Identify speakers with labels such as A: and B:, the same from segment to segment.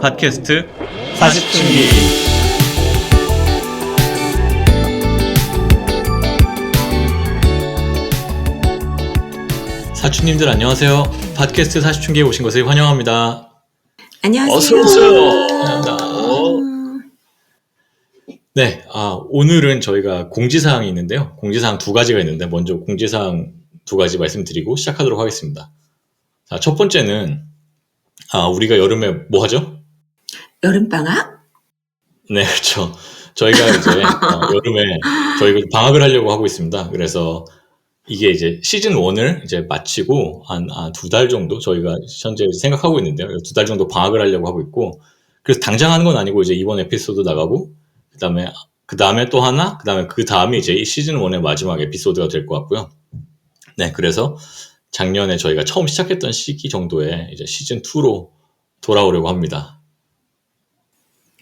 A: 팟캐스트
B: 40층기.
A: 사춘님들 안녕하세요. 팟캐스트 40층기에 오신 것을 환영합니다.
C: 안녕하세요.
B: 어서오세요.
A: 감사합니다. 네, 오늘은 저희가 공지사항이 있는데요. 공지사항 두 가지가 있는데 먼저 공지사항 두 가지 말씀드리고 시작하도록 하겠습니다. 자, 첫 번째는 우리가 여름에 뭐 하죠?
C: 여름방학?
A: 네, 그렇죠. 저희가 이제 여름에 저희가 방학을 하려고 하고 있습니다. 그래서 이게 이제 시즌 1을 이제 마치고 한 두 달 정도 저희가 현재 생각하고 있는데요. 두 달 정도 방학을 하려고 하고 있고, 그래서 당장 하는 건 아니고 이제 이번 에피소드 나가고 그 다음에 또 하나, 그 다음이 이제 이 시즌 1의 마지막 에피소드가 될 것 같고요. 네, 그래서 작년에 저희가 처음 시작했던 시기 정도에 이제 시즌 2로 돌아오려고 합니다.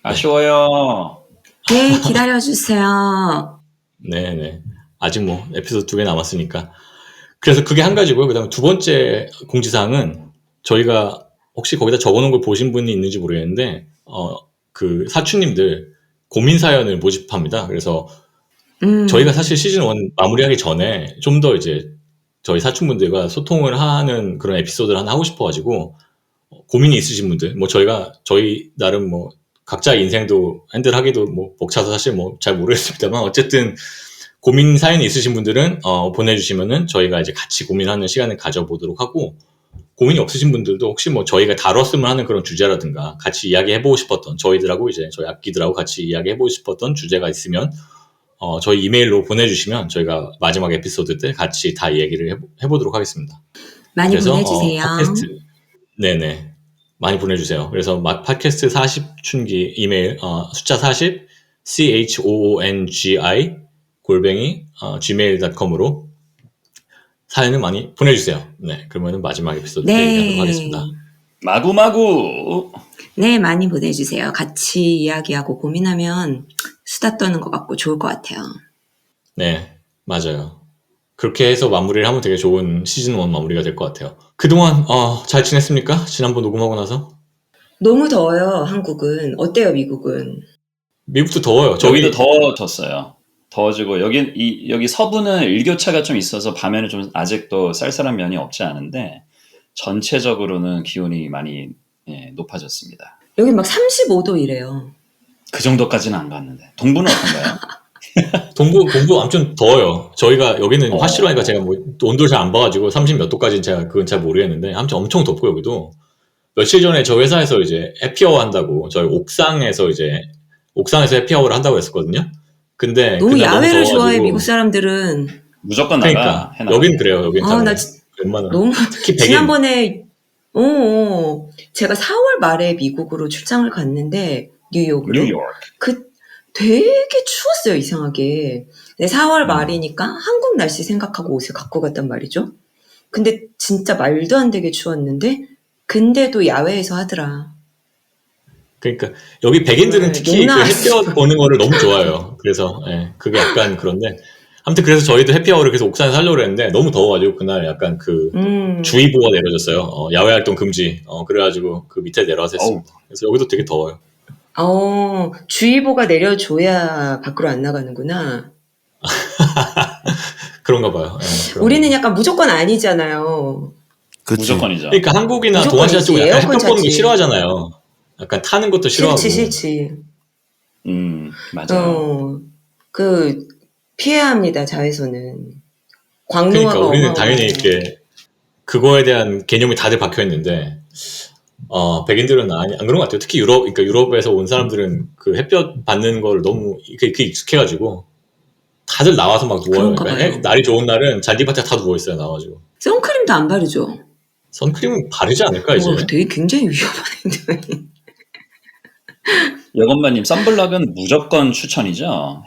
B: 아쉬워요.
C: 네, 기다려주세요.
A: 네네. 아직 뭐 에피소드 2개 남았으니까. 그래서 그게 한 가지고요. 그 다음에 두 번째 공지사항은 저희가 혹시 거기다 적어놓은 걸 보신 분이 있는지 모르겠는데 그 사춘님들 고민 사연을 모집합니다. 그래서 저희가 사실 시즌 1 마무리하기 전에 좀 더 이제 저희 사춘분들과 소통을 하는 그런 에피소드를 하나 하고 싶어가지고 고민이 있으신 분들, 뭐 저희 나름 뭐 각자 인생도 핸들하기도 뭐 벅차서 사실 뭐 잘 모르겠습니다만 어쨌든 고민 사연이 있으신 분들은 보내주시면은 저희가 이제 같이 고민하는 시간을 가져보도록 하고, 고민이 없으신 분들도 혹시 뭐 저희가 다뤘으면 하는 그런 주제라든가 같이 이야기해보고 싶었던 저희들하고 이제 저희 악기들하고 같이 이야기해보고 싶었던 주제가 있으면 저희 이메일로 보내주시면 저희가 마지막 에피소드 때 같이 다 얘기를 해보도록 하겠습니다.
C: 많이
A: 그래서
C: 보내주세요.
A: 팟캐스트 네네 많이 보내주세요. 그래서 팟캐스트 40춘기 이메일 숫자 40 CHOONGI @gmail.com으로 사연을 많이 보내주세요. 네, 그러면은 마지막 에피소드 때 얘기하도록 하겠습니다.
B: 마구마구.
C: 네, 많이 보내주세요. 같이 이야기하고 고민하면 수다 떠는 것 같고 좋을 것 같아요.
A: 네, 맞아요. 그렇게 해서 마무리를 하면 되게 좋은 시즌 1 마무리가 될 것 같아요. 그동안 잘 지냈습니까? 지난번 녹음하고 나서?
C: 너무 더워요, 한국은. 어때요, 미국은?
A: 미국도 더워요.
B: 저기도 더워졌어요. 더워지고 여기 서부는 일교차가 좀 있어서 밤에는 좀 아직도 쌀쌀한 면이 없지 않은데 전체적으로는 기온이 많이 높아졌습니다.
C: 여기 막 35도 이래요.
B: 그 정도까지는 안 갔는데. 동부는 어떤가요?
A: 동부 아무튼 더워요. 저희가 여기는 화실하니까 제가 뭐 온도를 잘 안 봐가지고 30 몇 도까지는 제가 그건 잘 모르겠는데 아무튼 엄청 덥고 여기도. 며칠 전에 저 회사에서 이제 해피아워 한다고 저희 옥상에서 해피아워를 한다고 했었거든요. 근데
C: 너무
A: 그날
C: 야외를
A: 더워가지고
C: 좋아해, 미국 사람들은.
B: 무조건 나가.
A: 그러니까
B: 해놔.
A: 여긴 그래요. 여긴 다
C: 나
A: 그래요. 웬만하면
C: 너무
A: 특히 백인.
C: 지난번에 제가 4월 말에 미국으로 출장을 갔는데 뉴욕으로.
B: 뉴욕.
C: 되게 추웠어요, 이상하게. 근데 4월 말이니까 한국 날씨 생각하고 옷을 갖고 갔단 말이죠. 근데 진짜 말도 안 되게 추웠는데 근데도 야외에서 하더라.
A: 그러니까 여기 백인들은 특히 그
C: 용나왔어.
A: 햇볕 보는 거를 너무 좋아해요. 그래서 그게 약간 그런데 아무튼 그래서 저희도 해피아워를 계속 옥상에서 하려고 했는데 너무 더워가지고 그날 약간 그 주의보가 내려졌어요. 야외 활동 금지. 그래가지고 그 밑에 내려와서 했습니다. 그래서 여기도 되게 더워요.
C: 주의보가 내려줘야 밖으로 안 나가는구나.
A: 그런가 봐요.
C: 우리는 약간 무조건 아니잖아요.
D: 그치.
B: 무조건이죠.
A: 그러니까 한국이나
C: 무조건이지.
A: 동아시아 쪽은 약간
C: 에어컨
A: 햇볕 보는 거
C: 찾지.
A: 싫어하잖아요. 약간 타는 것도 싫어하고.
C: 싫지.
B: 맞아요.
C: 피해야 합니다, 자외선은. 광노화가
A: 그러니까 우리는
C: 어마어마해요.
A: 당연히 이렇게 그거에 대한 개념이 다들 박혀 있는데 백인들은 안 그런 것 같아요. 특히 그러니까 유럽에서 온 사람들은 그 햇볕 받는 걸 너무 그게 익숙해가지고 다들 나와서 막 누워요.
C: 그런가
A: 그러니까
C: 봐요.
A: 날이 좋은 날은 잔디밭에 다 누워 있어요. 나와가지고.
C: 선크림도 안 바르죠?
A: 선크림은 바르지 않을까 이제?
C: 되게 굉장히 위험한 행동이.
B: 여건마님 선블럭은 무조건 추천이죠.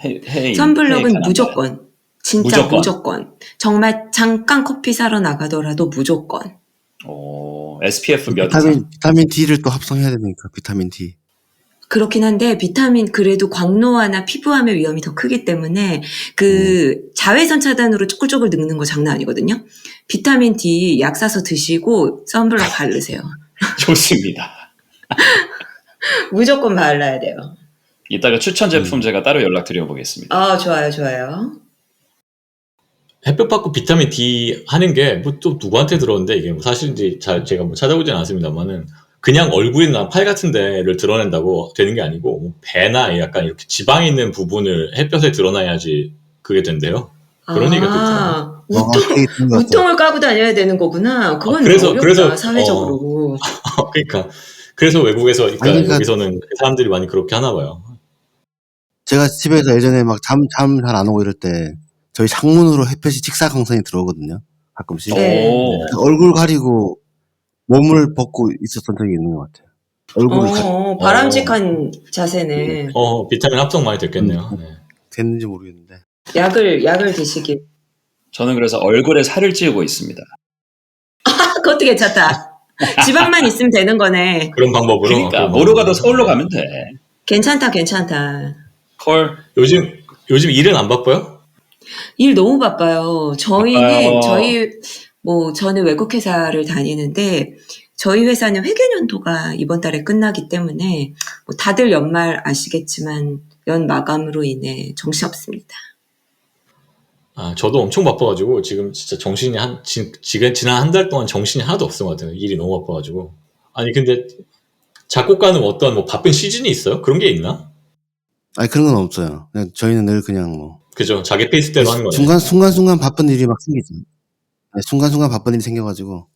C: 선블럭은 무조건. 진짜
B: 무조건.
C: 무조건. 정말 잠깐 커피 사러 나가더라도 무조건.
B: SPF 몇 이상?
D: 비타민 D를 또 합성해야 되니까 비타민 D.
C: 그렇긴 한데 비타민 그래도 광노화나 피부암의 위험이 더 크기 때문에 자외선 차단으로 쪼글쪼글 늙는 거 장난 아니거든요. 비타민 D 약 사서 드시고 선블럭 바르세요.
B: 좋습니다.
C: 무조건 발라야 돼요.
B: 이따가 추천 제품 제가 따로 연락드려 보겠습니다.
C: 아, 좋아요, 좋아요.
A: 햇볕 받고 비타민 D 하는 게 뭐 또 누구한테 들었는데 이게 뭐 사실 이제 제가 뭐 찾아보진 않았습니다만은 그냥 얼굴이나 팔 같은 데를 드러낸다고 되는 게 아니고 뭐 배나 약간 이렇게 지방이 있는 부분을 햇볕에 드러나야지 그게 된대요. 그런 얘기가 또 있더라고요.
C: 우통을 까고 다녀야 되는 거구나. 그건
A: 그래서-
C: 어렵다,
A: 그래서,
C: 사회적으로.
A: 그러니까 그래서 외국에서 그러니까
D: 아니, 그러니까-
A: 여기서는 사람들이 많이 그렇게 하나 봐요.
D: 제가 집에서 예전에 막 잠 잘 안 오고 이럴 때 저희 창문으로 햇볕이 직사광선이 들어오거든요. 가끔씩.
C: 네.
B: 오.
D: 얼굴 가리고 몸을 벗고 있었던 적이 있는 것 같아요. 얼굴을
C: 바람직한 자세네.
A: 비타민 합성 많이 됐겠네요. 네.
D: 됐는지 모르겠는데.
C: 약을 드시길.
B: 저는 그래서 얼굴에 살을 찌우고 있습니다.
C: 그것도 괜찮다. 지방만 있으면 되는 거네.
A: 그런 방법으로.
B: 그러니까
A: 그런
B: 모르 가도
A: 방법으로.
B: 서울로 가면 돼.
C: 괜찮다.
B: 콜.
A: 요즘 일은 안 바빠요?
C: 일 너무 바빠요. 저희는
B: 바빠요.
C: 저는 외국 회사를 다니는데 저희 회사는 회계연도가 이번 달에 끝나기 때문에 뭐 다들 연말 아시겠지만 연 마감으로 인해 정신없습니다.
A: 저도 엄청 바빠가지고 지금 진짜 정신이 지난 한 달 동안 정신이 하나도 없은 것 같아요. 일이 너무 바빠가지고. 아니 근데 작곡가는 어떤 뭐 바쁜 시즌이 있어요? 그런 게 있나?
D: 아니 그런 건 없어요. 그냥 저희는 늘 그냥 뭐
A: 그죠? 자기 페이스대로 하는 거네.
D: 순간순간 바쁜 일이 막 생기죠. 네, 순간순간 바쁜 일이 생겨가지고.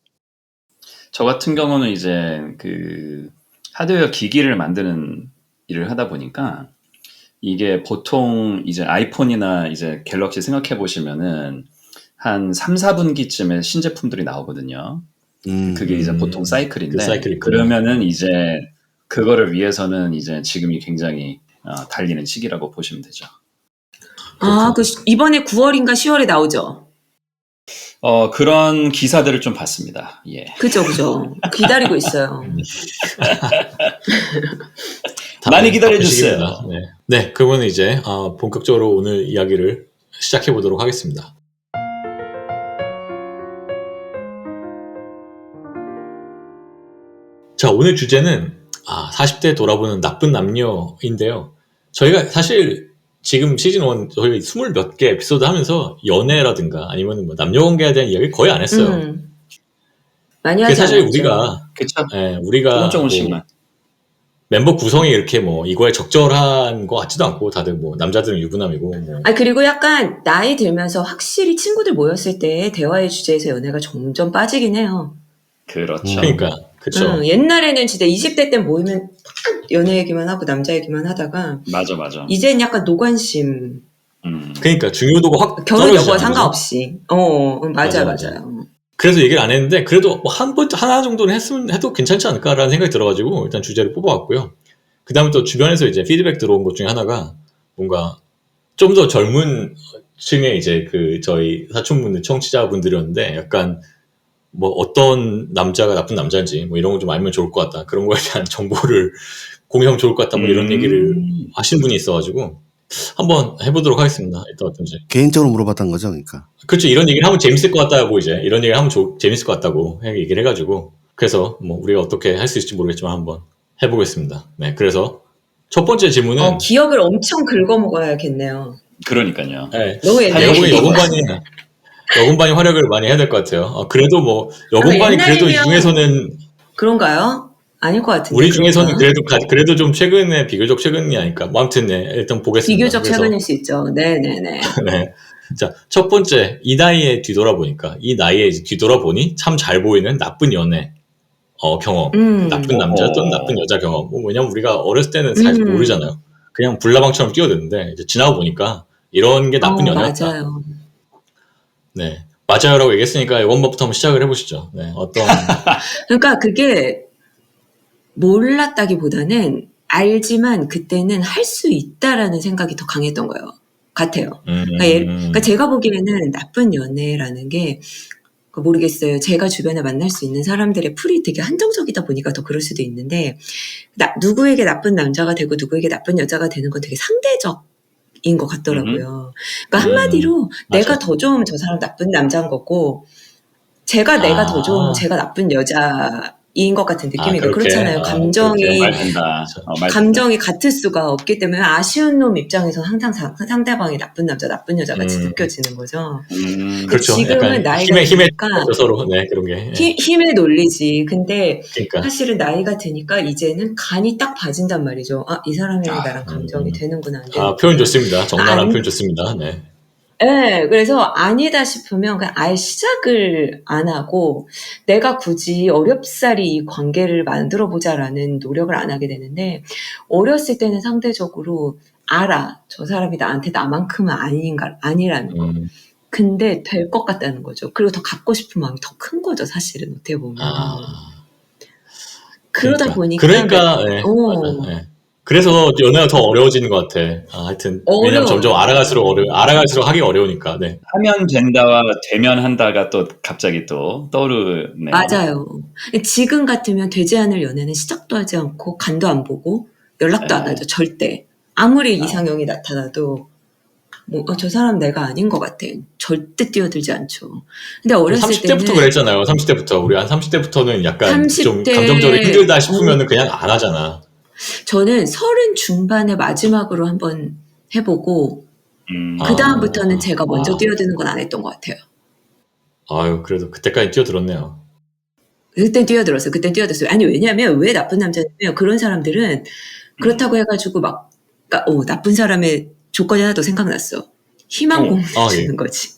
B: 저 같은 경우는 이제 그 하드웨어 기기를 만드는 일을 하다 보니까 이게 보통 이제 아이폰이나 이제 갤럭시 생각해 보시면은 한 3, 4분기쯤에 신제품들이 나오거든요. 그게 이제 보통 사이클인데
A: 그 사이클이 있구나.
B: 그러면은 이제 그거를 위해서는 이제 지금이 굉장히 달리는 시기라고 보시면 되죠.
C: 이번에 9월인가 10월에 나오죠?
B: 그런 기사들을 좀 봤습니다. 예.
C: 그죠. 기다리고 있어요.
B: 많이 기다려주세요.
A: 네, 그러면 이제 본격적으로 오늘 이야기를 시작해 보도록 하겠습니다. 자, 오늘 주제는 40대 돌아보는 나쁜 남녀인데요. 저희가 사실 지금 시즌 1 저희 20 몇 개 에피소드 하면서 연애라든가 아니면 뭐 남녀관계에 대한 이야기 거의 안 했어요.
C: 많이 하지
A: 사실
C: 않았죠.
A: 우리가
B: 조금씩만.
A: 멤버 구성이 이렇게 뭐 이거에 적절한 것 같지도 않고 다들 뭐 남자들은 유부남이고 뭐.
C: 그리고 약간 나이 들면서 확실히 친구들 모였을 때 대화의 주제에서 연애가 점점 빠지긴 해요.
B: 그렇죠.
A: 그러니까 그렇죠.
C: 옛날에는 진짜 20대 때 모이면 딱 연애 얘기만 하고 남자 얘기만 하다가
B: 맞아.
C: 이제는 약간 노관심.
A: 그러니까 중요도가 확
C: 결혼 여부와
A: 떨어지잖아요.
C: 상관없이. 맞아요.
A: 그래서 얘기를 안 했는데 그래도 뭐 하나 정도는 해도 괜찮지 않을까라는 생각이 들어가지고 일단 주제를 뽑아왔고요. 그 다음에 또 주변에서 이제 피드백 들어온 것 중에 하나가 뭔가 좀 더 젊은 층의 이제 그 저희 사촌분들 청취자분들이었는데 약간 뭐 어떤 남자가 나쁜 남자인지 뭐 이런 거 좀 알면 좋을 것 같다. 그런 거에 대한 정보를 공유하면 좋을 것 같다. 뭐 이런 얘기를 하신 분이 있어가지고 한번 해보도록 하겠습니다. 일단 어떤지.
D: 개인적으로 물어봤던 거죠, 그러니까.
A: 그렇죠. 이런 얘기를 하면 재밌을 것 같다고 이제 이런 얘기를 하면 재밌을 것 같다고 얘기를 해가지고 그래서 뭐 우리가 어떻게 할 수 있을지 모르겠지만 한번 해보겠습니다. 네, 그래서 첫 번째 질문은
C: 기억을 엄청 긁어먹어야겠네요.
B: 그러니까요.
A: 네,
C: 너무 옛날에
A: 여군반이 활약을 많이 해야 될 것 같아요. 그래도 뭐 여군반이 그래도 이 중에서는
C: 그런가요? 아닐 것 같은데.
A: 우리 중에서는 그래도 좀 비교적 최근이 아닐까. 뭐 아무튼 네, 일단 보겠습니다.
C: 비교적 최근일 수 있죠. 네네네.
A: 네. 자, 첫 번째 이 나이에 뒤돌아보니 참 잘 보이는 나쁜 연애 경험, 나쁜 남자 또는 나쁜 여자 경험. 뭐 왜냐면 우리가 어렸을 때는 사실 모르잖아요. 그냥 불나방처럼 뛰어드는데 이제 지나고 보니까 이런 게 나쁜 연애였다.
C: 맞아요.
A: 네, 맞아요라고 얘기했으니까 이번부터 한번 시작을 해보시죠. 네,
C: 그러니까 그게 몰랐다기보다는 알지만 그때는 할 수 있다라는 생각이 더 강했던 거예요. 같아요. 그러니까 제가 보기에는 나쁜 연애라는 게 모르겠어요. 제가 주변에 만날 수 있는 사람들의 풀이 되게 한정적이다 보니까 더 그럴 수도 있는데 누구에게 나쁜 남자가 되고 누구에게 나쁜 여자가 되는 건 되게 상대적인 것 같더라고요. 그러니까 한마디로 내가 더 좋으면 저 사람 나쁜 남자인 거고 내가 더 좋으면 제가 나쁜 여자인 인 것 같은 느낌이니까
A: 그렇게?
C: 그렇잖아요. 감정이
B: 말 된다. 말
C: 감정이 같을 수가 없기 때문에 아쉬운 놈 입장에서 항상 상대방이 나쁜 남자, 나쁜 여자 같이 느껴지는 거죠. 근데
A: 그렇죠.
C: 지금은
A: 약간
C: 나이가
A: 힘에
C: 드니까
A: 서로. 네, 그런 게. 예.
C: 힘의 논리지. 근데
A: 그러니까.
C: 사실은 나이가 드니까 이제는 간이 딱 봐진단 말이죠. 이 사람이랑
B: 아,
C: 나랑 감정이 되는구나, 안 되는구나.
A: 표현 좋습니다. 적나라한
C: 아니-
A: 표현 좋습니다. 네.
C: 네, 그래서 아니다 싶으면 그냥 아예 시작을 안 하고 내가 굳이 어렵사리 이 관계를 만들어 보자라는 노력을 안 하게 되는데 어렸을 때는 상대적으로 알아. 저 사람이 나한테 나만큼은 아니라는 거. 근데 될 것 같다는 거죠. 그리고 더 갖고 싶은 마음이 더 큰 거죠, 사실은 어떻게 보면. 그러다 보니까
A: 그러니까 네, 맞아요. 네. 그래서 연애가 더 어려워지는 것 같아. 하여튼 왜냐면 점점 알아갈수록 하기 어려우니까. 네.
B: 하면 된다와 되면 한다가 또 갑자기 또 떠오르네요.
C: 맞아요. 지금 같으면 되지 않을 연애는 시작도 하지 않고 간도 안 보고 연락도 안 하죠. 절대. 아무리 이상형이 나타나도 저 사람 내가 아닌 것 같아. 절대 뛰어들지 않죠. 근데 어렸을
A: 30대부터
C: 때는
A: 그랬잖아요. 30대부터. 우리 한 30대부터는 약간
C: 30대
A: 좀 감정적으로 힘들다 싶으면 그냥 안 하잖아.
C: 저는 30 중반에 마지막으로 한번 해보고 그 다음부터는 제가 먼저 뛰어드는 건 안 했던 것 같아요.
A: 아유, 그래도 그때까지 뛰어들었네요.
C: 그땐 뛰어들었어요. 아니 왜냐면 왜 나쁜 남자냐면 그런 사람들은 그렇다고 해가지고 막 나쁜 사람의 조건이 하나 더 생각났어. 희망 고문해 주는 거지.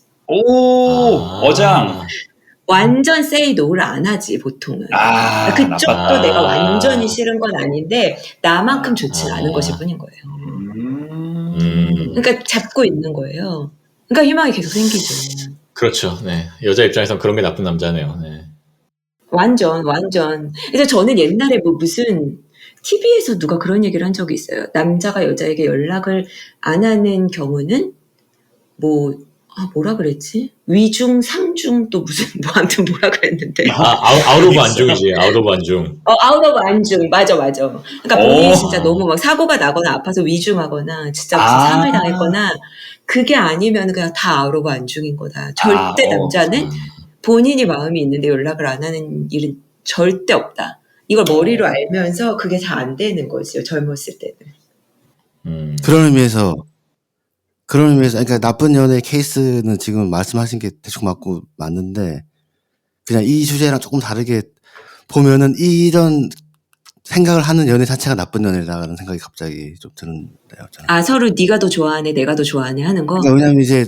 B: 어장.
C: 완전 say no를 안 하지 보통은. 그쪽도
B: 나빴다.
C: 내가 완전히 싫은 건 아닌데 나만큼 좋지는 않은 것일 뿐인 거예요. 그러니까 잡고 있는 거예요. 그러니까 희망이 계속 생기죠.
A: 그렇죠. 네. 여자 입장에선 그런 게 나쁜 남자네요. 네.
C: 완전. 그래서 저는 옛날에 무슨 TV에서 누가 그런 얘기를 한 적이 있어요. 남자가 여자에게 연락을 안 하는 경우는 뭐라 그랬지? 위중, 상중 또 무슨 아무튼 뭐라 그랬는데.
A: 아웃 오브 안중이지. 아웃 오브 안중.
C: 아웃 오브 안중. 맞아. 그러니까 본인이 진짜 너무 막 사고가 나거나 아파서 위중하거나 진짜 무슨 상을 당했거나 그게 아니면 그냥 다 아웃 오브 안중인 거다. 절대 남자는 본인이 마음이 있는데 연락을 안 하는 일은 절대 없다. 이걸 머리로 알면서 그게 잘 안 되는 거죠. 젊었을 때는.
D: 그런 의미에서 그러니까 나쁜 연애 케이스는 지금 말씀하신 게 대충 맞는데 그냥 이 주제랑 조금 다르게 보면은 이런 생각을 하는 연애 자체가 나쁜 연애라는 생각이 갑자기 좀 드는데요. 저는.
C: 서로 네가 더 좋아하네, 내가 더 좋아하네 하는 거.
D: 그러니까 왜냐면 이제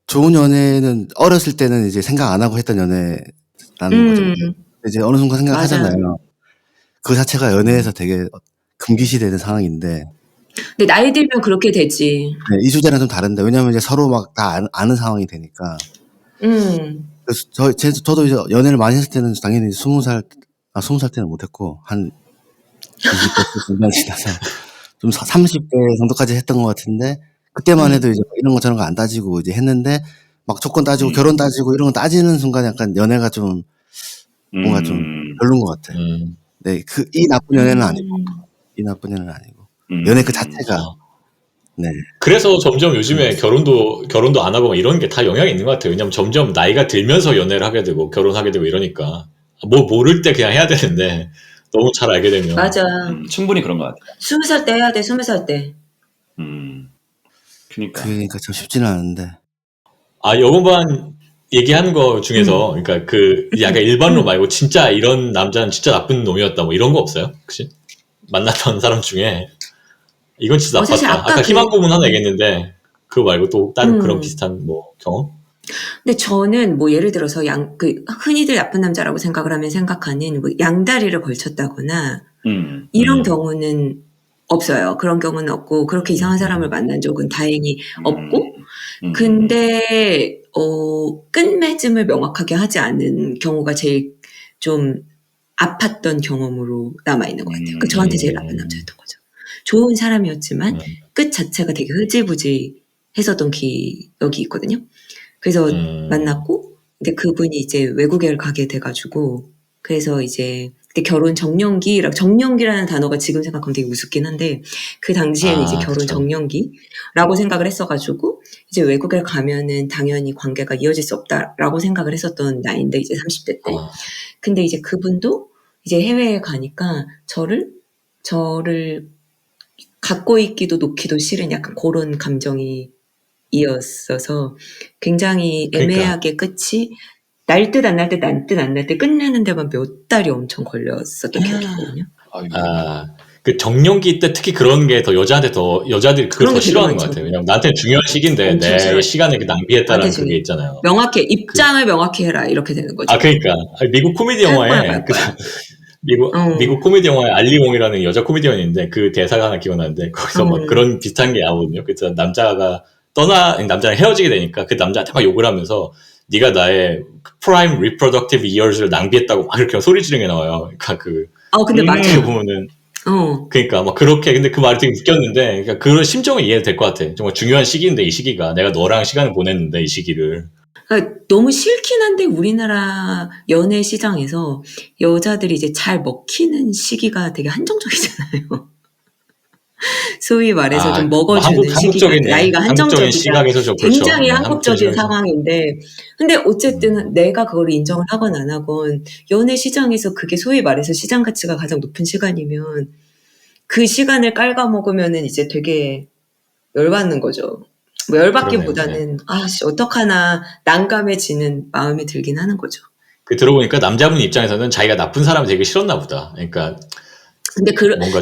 D: 좋은 연애는 어렸을 때는 이제 생각 안 하고 했던 연애라는 거죠. 이제 어느 순간 생각하잖아요. 그 자체가 연애에서 되게 금기시되는 상황인데.
C: 근데 나이 들면 그렇게 되지.
D: 네, 이 주제랑 좀 다른데 왜냐면 이제 서로 막 다 아는 상황이 되니까. 그래서 저도 이제 연애를 많이 했을 때는 당연히 20살 때는 못했고 한 20대 중반 지나서 좀 30대 정도까지 했던 것 같은데 그때만 해도 이제 이런 거 저런 거 안 따지고 이제 했는데 막 조건 따지고 결혼 따지고 이런 거 따지는 순간 약간 연애가 좀 뭔가 좀 별론 것 같아요. 네, 이 나쁜 연애는 아니고 연애 그 자체가. 네.
A: 그래서 점점 요즘에 결혼도 안 하고 막 이런 게 다 영향이 있는 것 같아요. 왜냐면 점점 나이가 들면서 연애를 하게 되고 결혼하게 되고 이러니까 모를 때 그냥 해야 되는데 너무 잘 알게 되면.
C: 맞아.
B: 충분히 그런 것 같아요.
C: 20살 때 해야 돼. 20살 때.
D: 그러니까 참 쉽지는 않은데.
A: 여건반 얘기하는 거 중에서 그러니까 약간 일반론 말고 진짜 이런 남자는 진짜 나쁜 놈이었다 뭐 이런 거 없어요? 혹시 만났던 사람 중에 이건 진짜
C: 사실
A: 나빴다. 아까 희망 고문 하나 얘기했는데 그거 말고 또 다른 그런 비슷한 경험?
C: 근데 저는 예를 들어서 흔히들 나쁜 남자라고 생각을 하면 생각하는 양다리를 걸쳤다거나 이런 경우는 없어요. 그런 경우는 없고 그렇게 이상한 사람을 만난 적은 다행히 없고 근데 끝맺음을 명확하게 하지 않은 경우가 제일 좀 아팠던 경험으로 남아있는 것 같아요. 저한테 제일 나쁜 남자였던 거죠. 좋은 사람이었지만 끝 자체가 되게 흐지부지 했었던 기억이 있거든요. 그래서 만났고 근데 그분이 이제 외국에 가게 돼가지고 그래서 이제 그때 결혼 정년기라는 단어가 지금 생각하면 되게 우습긴 한데 그 당시에는 이제 결혼 정년기라고 생각을 했어가지고 이제 외국에 가면은 당연히 관계가 이어질 수 없다라고 생각을 했었던 나이인데 이제 30대 때 근데 이제 그분도 이제 해외에 가니까 저를 갖고 있기도 놓기도 싫은 약간 그런 감정이 이었어서 굉장히
A: 그러니까.
C: 애매하게 끝이 날 듯 안 날 듯 날 듯 안 날 듯 끝내는 데만 몇 달이 엄청 걸렸었던 기억이 있거든요.
B: 아이고.
A: 그 정년기 때 특히 그런 게 더 여자들이 그걸
C: 그런
A: 더
C: 게 되게
A: 싫어하는 것
C: 많죠.
A: 같아요. 왜냐면 나한테 중요한 시기인데
C: 엄청
A: 내
C: 싫어요.
A: 시간을 이렇게 낭비했다라는
C: 나한테
A: 그게
C: 중요해.
A: 있잖아요.
C: 명확해. 입장을 명확히 해라. 이렇게 되는 거죠.
A: 그러니까 미국 코미디
C: 할 거야,
A: 영화에
C: 말 거야.
A: 미국 코미디 영화에 알리 웡이라는 여자 코미디언이 있는데 그 대사가 하나 기억나는데 거기서 막 그런 비슷한 게 나오거든요. 그래서 남자랑 헤어지게 되니까 그 남자한테 막 욕을 하면서 네가 나의 프라임 리프로덕티브 이어즈를 낭비했다고 막 이렇게 소리 지르는 게 나와요. 그러니까
C: 근데 맞아요.
A: 보면은 그러니까 막 그렇게 근데 그 말이 되게 웃겼는데 그러니까 그런 심정은 이해될 것 같아. 정말 중요한 시기인데 이 시기가 내가 너랑 시간을 보냈는데 이 시기를
C: 그러니까 너무 싫긴 한데 우리나라 연애 시장에서 여자들이 이제 잘 먹히는 시기가 되게 한정적이잖아요. 소위 말해서 좀 먹어주는 시기가 나이가 한정적이다.
A: 시각에서 좀
C: 굉장히
A: 그렇죠.
C: 한국적인 상황인데 근데 어쨌든 내가 그걸 인정을 하건 안 하건 연애 시장에서 그게 소위 말해서 시장 가치가 가장 높은 시간이면 그 시간을 깔아먹으면은 이제 되게 열받는 거죠. 뭐 열받기보다는 어떡하나 난감해지는 마음이 들긴 하는 거죠.
A: 들어보니까 남자분 입장에서는 자기가 나쁜 사람이 되게 싫었나 보다. 그러니까
C: 근데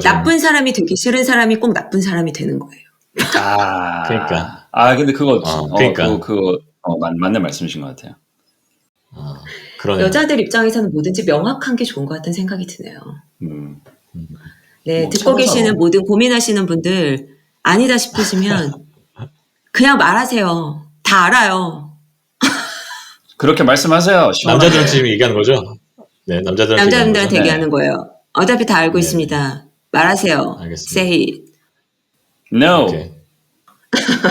C: 나쁜 사람이 되기 싫은 사람이 꼭 나쁜 사람이 되는 거예요.
A: 그러니까.
B: 근데 그거
A: 그러니까.
B: 맞는 말씀이신 것 같아요.
A: 그러네요.
C: 여자들 입장에서는 뭐든지 명확한 게 좋은 것 같다는 생각이 드네요. 네, 듣고 계시는 모든 고민하시는 분들 아니다 싶으시면 그냥 말하세요. 다 알아요.
B: 그렇게 말씀하세요.
A: 남자들한테 지금 얘기하는 거죠? 네,
C: 남자분들한테 얘기하는 거예요. 어차피 다 알고 있습니다. 말하세요.
A: 알겠습니다.
C: Say it.
B: No.
A: 오케이.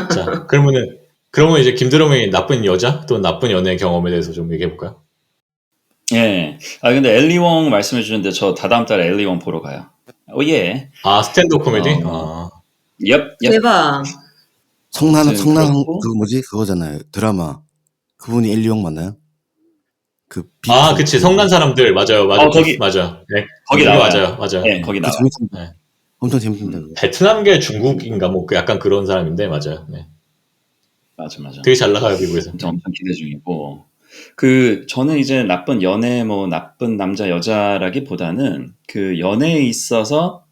A: 자, 그러면 이제 김드럼의 나쁜 여자 또는 나쁜 연애 경험에 대해서 좀 얘기해 볼까요?
B: 예. 근데 엘리 웡 말씀해 주는데 저 다다음 달에 엘리 웡 보러 가요. 예.
A: 스탠드업 코미디?
C: 대박.
D: 성난 그 뭐지 그거잖아요. 드라마. 그분이 엘리 웡 맞나요?
A: 그치. 성난 사람들 맞아요.
B: 거기
A: 맞아. 네.
B: 거기 나와요.
A: 맞아요.
B: 네, 거기 나와요.
D: 네. 엄청 재밌습니다.
A: 베트남계 중국인가 뭐 약간 그런 사람인데 맞아요. 네.
B: 맞아.
A: 되게 잘 나가요 미국에서.
B: 엄청 기대 중이고. 저는 이제 나쁜 연애 나쁜 남자 여자라기보다는 그 연애에 있어서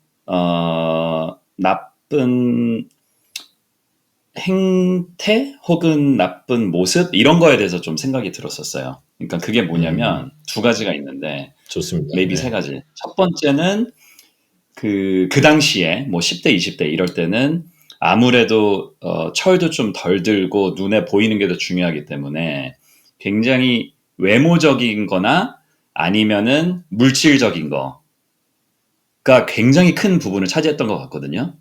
B: 나쁜 행태 혹은 나쁜 모습 이런 거에 대해서 좀 생각이 들었었어요. 그러니까 그게 뭐냐면 두 가지가 있는데
A: 좋습니다.
B: maybe 세 가지. 첫 번째는 그 당시에 뭐 10대, 20대 이럴 때는 아무래도 철도 좀 덜 들고 눈에 보이는 게 더 중요하기 때문에 굉장히 외모적인 거나 아니면은 물질적인 거가 굉장히 큰 부분을 차지했던 것 같거든요.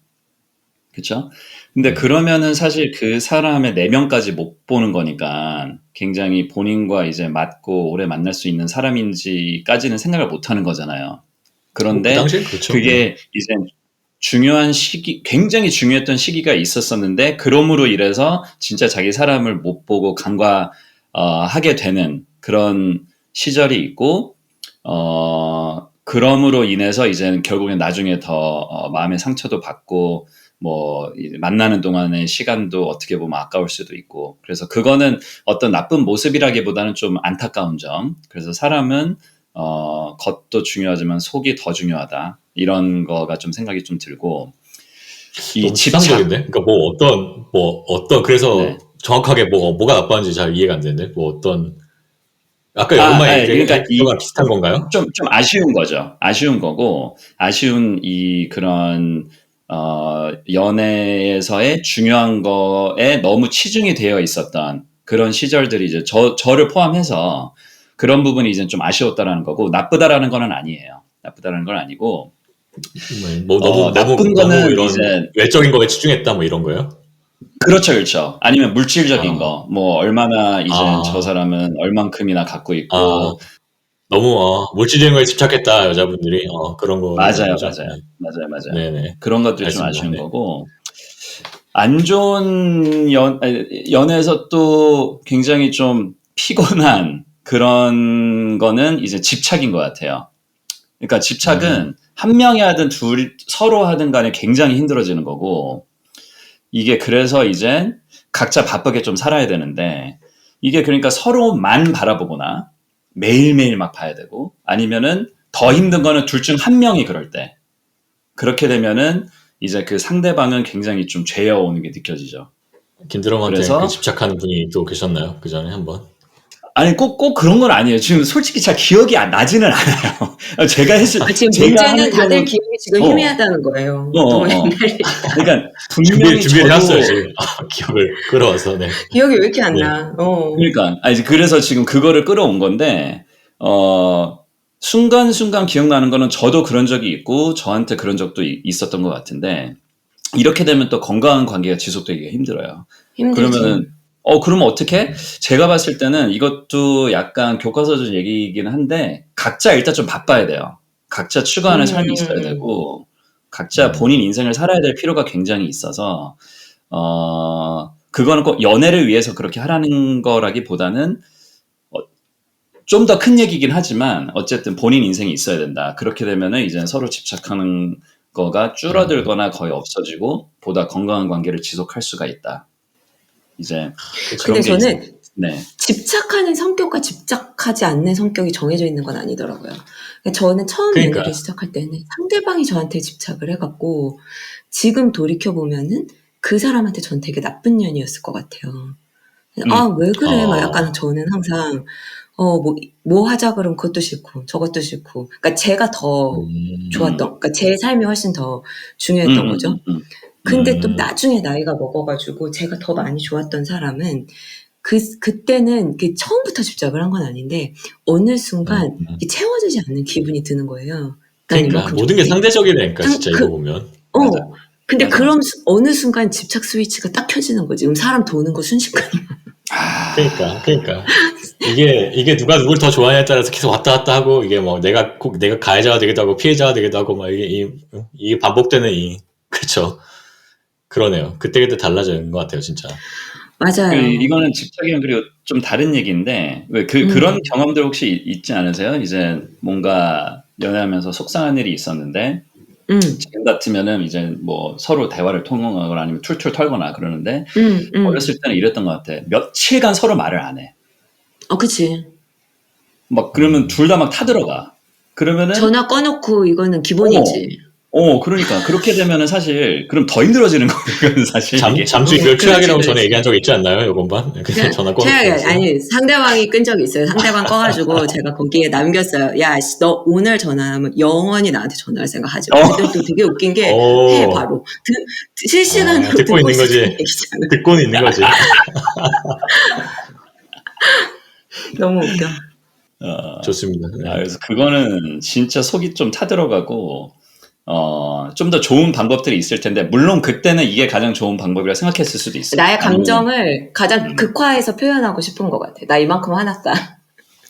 B: 그렇죠? 근데 그러면은 사실 그 사람의 내면까지 못 보는 거니까 굉장히 본인과 이제 맞고 오래 만날 수 있는 사람인지까지는 생각을 못 하는 거잖아요. 그런데
A: 그 당시엔 그렇죠.
B: 그게 이제 중요한 시기, 굉장히 중요했던 시기가 있었었는데 그럼으로 인해서 진짜 자기 사람을 못 보고 간과하게 되는 그런 시절이 있고 그럼으로 인해서 이제는 결국엔 나중에 더 마음의 상처도 받고 뭐 만나는 동안의 시간도 어떻게 보면 아까울 수도 있고 그래서 그거는 어떤 나쁜 모습이라기보다는 좀 안타까운 점. 그래서 사람은 겉도 중요하지만 속이 더 중요하다. 이런 거가 좀 생각이 좀 들고
A: 이 집착인데? 그러니까 어떤 그래서 정확하게 뭐가 나빴는지 잘 이해가 안 되는데 아까 여러분만
B: 그러니까
A: 이거랑 비슷한 건가요?
B: 좀 아쉬운 거죠. 아쉬운 거고 아쉬운 이 그런 연애에서의 중요한 거에 너무 치중이 되어 있었던 그런 시절들이 이제 저를 포함해서 그런 부분이 이제 좀 아쉬웠다라는 거고 나쁘다라는 건 아니에요. 나쁘다라는 건 아니고
A: 너무
B: 나쁜 거는
A: 이런
B: 이제
A: 외적인 거에 치중했다 뭐 이런 거예요?
B: 그렇죠. 아니면 물질적인 거, 뭐 얼마나 이제 저 사람은 얼만큼이나 갖고 있고
A: 너무 물질적인 거에 집착했다 여자분들이 그런 거
B: 맞아요.
A: 네네.
B: 그런 것들이 좀 아쉬운 거고 안 좋은 연애에서 또 굉장히 좀 피곤한 그런 거는 이제 집착인 것 같아요. 그러니까 집착은 한 명이 하든 서로 하든 간에 굉장히 힘들어지는 거고, 이게 그래서 이제 각자 바쁘게 좀 살아야 되는데, 이게 그러니까 서로만 바라보거나 매일매일 막 봐야 되고, 아니면은 더 힘든 거는 둘 중 한 명이 그럴 때, 그렇게 되면은 이제 그 상대방은 굉장히 좀 죄어오는 게 느껴지죠.
A: 김드럼한테
B: 그래서
A: 그 집착하는 분이 또 계셨나요? 그 전에 한번?
B: 아니 꼭 그런 건 아니에요. 지금 솔직히 잘 기억이 나지는 않아요. 제가 했을
C: 지금
B: 제가
C: 문제는
B: 하는
C: 다들
B: 거는
C: 기억이 지금
B: 어.
C: 희미하다는 거예요.
B: 어,
C: 너무
B: 어.
C: 옛날에.
B: 그러니까 분명히
A: 준비를
B: 저도
A: 해왔어요 지금. 기억을 끌어와서. 네.
C: 기억이 왜 이렇게 안
A: 네.
C: 나?
B: 그러니까 아니 그래서 지금 그거를 끌어온 건데 순간순간 기억나는 거는 저도 그런 적이 있고 저한테 그런 적도 있었던 것 같은데 이렇게 되면 또 건강한 관계가 지속되기가 힘들어요.
C: 힘들지.
B: 그러면 어떻게? 제가 봤을 때는 이것도 약간 교과서적 얘기이긴 한데 각자 일단 좀 바빠야 돼요. 각자 추구하는 삶이 있어야 되고 각자 본인 인생을 살아야 될 필요가 굉장히 있어서 그거는 꼭 연애를 위해서 그렇게 하라는 거라기보다는 좀 더 큰 얘기긴 하지만 어쨌든 본인 인생이 있어야 된다. 그렇게 되면은 이제 서로 집착하는 거가 줄어들거나 거의 없어지고 보다 건강한 관계를 지속할 수가 있다. 이제
C: 근데 저는
B: 네.
C: 집착하는 성격과 집착하지 않는 성격이 정해져 있는 건 아니더라고요. 저는 처음 연애를 시작할 때는 상대방이 저한테 집착을 해갖고 지금 돌이켜보면은 그 사람한테 전 되게 나쁜 년이었을 것 같아요. 왜 그래? 막 약간 저는 항상 뭐 하자 그러면 그것도 싫고 저것도 싫고 그러니까 제가 더 좋았던 그러니까 제 삶이 훨씬 더 중요했던 거죠. 근데 또 나중에 나이가 먹어가지고 제가 더 많이 좋았던 사람은 그때는 처음부터 집착을 한 건 아닌데 어느 순간 채워지지 않는 기분이 드는 거예요.
A: 그러니까 모든 게 상대적이라니까 진짜 이거 보면.
C: 근데 그럼 어느 순간 집착 스위치가 딱 켜지는 거지. 그럼 사람 도는 거 순식간에.
A: 그러니까 이게 누가 누굴 더 좋아하냐에 따라서 계속 왔다 갔다 하고 이게 뭐 내가 가해자가 되기도 하고 피해자가 되기도 하고 막 이게 반복되는 그렇죠. 그러네요. 그때 달라지는 것 같아요, 진짜.
C: 맞아요.
B: 이거는 집착이랑 그리고 좀 다른 얘기인데 왜 그런 경험들 혹시 있지 않으세요? 이제 뭔가 연애하면서 속상한 일이 있었는데 지금 같으면은 이제 뭐 서로 대화를 통하거나 아니면 툴툴 털거나 그러는데 어렸을 때는 이랬던 것 같아. 며칠간 서로 말을 안 해.
C: 그치.
B: 막 그러면 둘 다 막 타들어가. 그러면은
C: 전화 꺼놓고 이거는 기본이지.
B: 그러니까 그렇게 되면은 사실 그럼 더 힘들어지는 거거든 사실.
A: 잠수 이별 최악이라고 전에 얘기한 적 있지 않나요? 요건반? 그냥 전화 꺼놓고.
C: 아니 상대방이 끈 적이 있어요. 상대방 꺼가지고 제가 거기에 남겼어요. 야, 너 오늘 전화하면 영원히 나한테 전화할 생각 하지 마. 근데 또 되게 웃긴 게 해 바로. 실시간으로
A: 듣고 있는 거지. 듣고는 있는 거지.
C: 너무 웃겨.
A: 좋습니다. 네.
B: 그래서 그거는 진짜 속이 좀 타들어가고 좀 더 좋은 방법들이 있을 텐데 물론 그때는 이게 가장 좋은 방법이라 생각했을 수도 있어요.
C: 나의 감정을 가장 극화해서 표현하고 싶은 것 같아. 나 이만큼 화났다.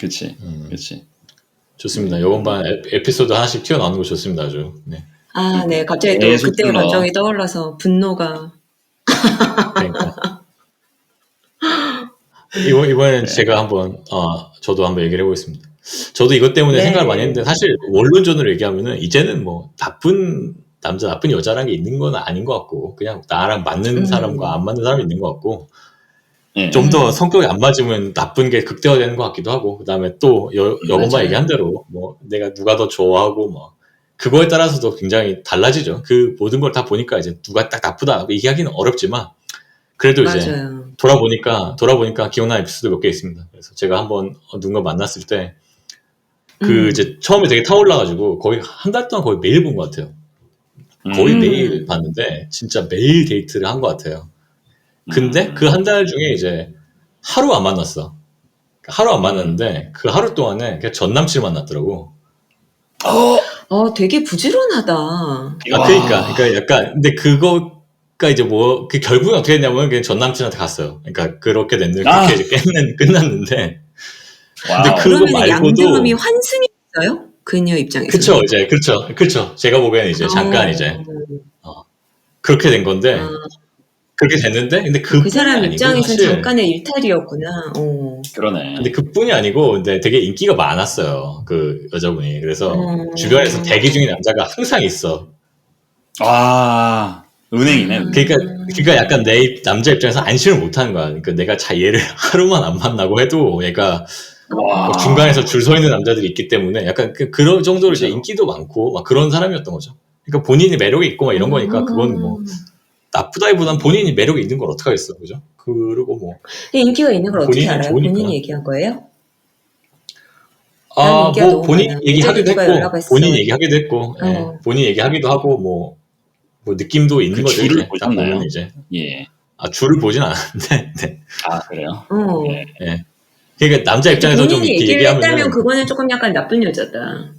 B: 그치.
A: 좋습니다. 요번반 에피소드 하나씩 튀어나오는 거 좋습니다. 아주. 네.
C: 네. 갑자기 또 그때의 감정이 떠올라서 분노가.
A: 그러니까. 이번엔 제가 한번 저도 한번 얘기를 해보겠습니다. 저도 이것 때문에 생각을 많이 했는데 사실 원론적으로 얘기하면은 이제는 뭐 나쁜 남자 나쁜 여자라는 게 있는 건 아닌 것 같고 그냥 나랑 맞는 사람과 안 맞는 사람이 있는 것 같고 좀 더 성격이 안 맞으면 나쁜 게 극대화되는 것 같기도 하고 그다음에 또 여건만 얘기한 대로 뭐 내가 누가 더 좋아하고 뭐 그거에 따라서도 굉장히 달라지죠. 그 모든 걸 다 보니까 이제 누가 딱 나쁘다 얘기하기는 어렵지만 그래도 이제 돌아보니까 기억나는 에피소드 몇 개 있습니다. 그래서 제가 한번 누군가 만났을 때 이제 처음에 되게 타올라가지고 거의 한 달 동안 거의 매일 본 것 같아요. 거의 매일 봤는데 진짜 매일 데이트를 한 것 같아요. 근데 그 한 달 중에 이제 하루 안 만났어. 하루 안 만났는데 그 하루 동안에 그냥 전 남친을 만났더라고.
C: 되게 부지런하다.
A: 그러니까 약간 근데 그거가 이제 뭐 결국은 어떻게 했냐면 그냥 전 남친한테 갔어요. 그러니까 그렇게 됐는데 그렇게 이제 끝났는데. 근데
C: 그러면 양들음이 환승이 있어요? 그녀 입장에서.
A: 그렇죠. 제가 보기에는 이제 잠깐 이제 그렇게 된 건데 그렇게 됐는데 근데
C: 그 사람 입장에서는 잠깐의 일탈이었구나.
B: 그러네.
A: 근데 그뿐이 아니고 근데 되게 인기가 많았어요. 그 여자분이. 그래서 주변에서 대기 중인 남자가 항상 있어.
B: 아, 은행이네. 은행.
A: 그러니까 약간 남자 입장에서 안심을 못 하는 거야. 그러니까 내가 얘를 하루만 안 만나고 해도 얘가
B: 와.
A: 뭐 중간에서 줄 서 있는 남자들이 있기 때문에 약간 그런 정도로 이제
B: 그죠.
A: 인기도 많고 막 그런 사람이었던 거죠. 그러니까 본인이 매력이 있고 막 이런 거니까 그건 뭐 나쁘다기보단 본인이 매력이 있는 걸 어떡하겠어, 그죠? 그리고 뭐
C: 인기가 있는 걸 어떻게
A: 본인은
C: 알아요?
A: 좋으니까.
C: 본인이 얘기한 거예요? 난 인기가
A: 뭐
C: 너무
A: 본인
C: 많아.
A: 얘기하기도
C: 누가
A: 했고,
C: 연락했어.
A: 본인 얘기하기도 했고, 예.
C: 어.
A: 본인 얘기하기도 하고 뭐 느낌도 있는
B: 그
A: 거죠.
B: 줄을
A: 이제 딱
B: 보셨나요?
A: 보면 이제
B: 예.
A: 줄을 보진 않았는데, 네.
B: 아, 그래요?
C: 어.
A: 예. 그러니까 남자 입장에서 좀
C: 본인이
A: 이렇게
C: 얘기를
A: 얘기하면은
C: 했다면 그거는 조금 약간 나쁜 여자다.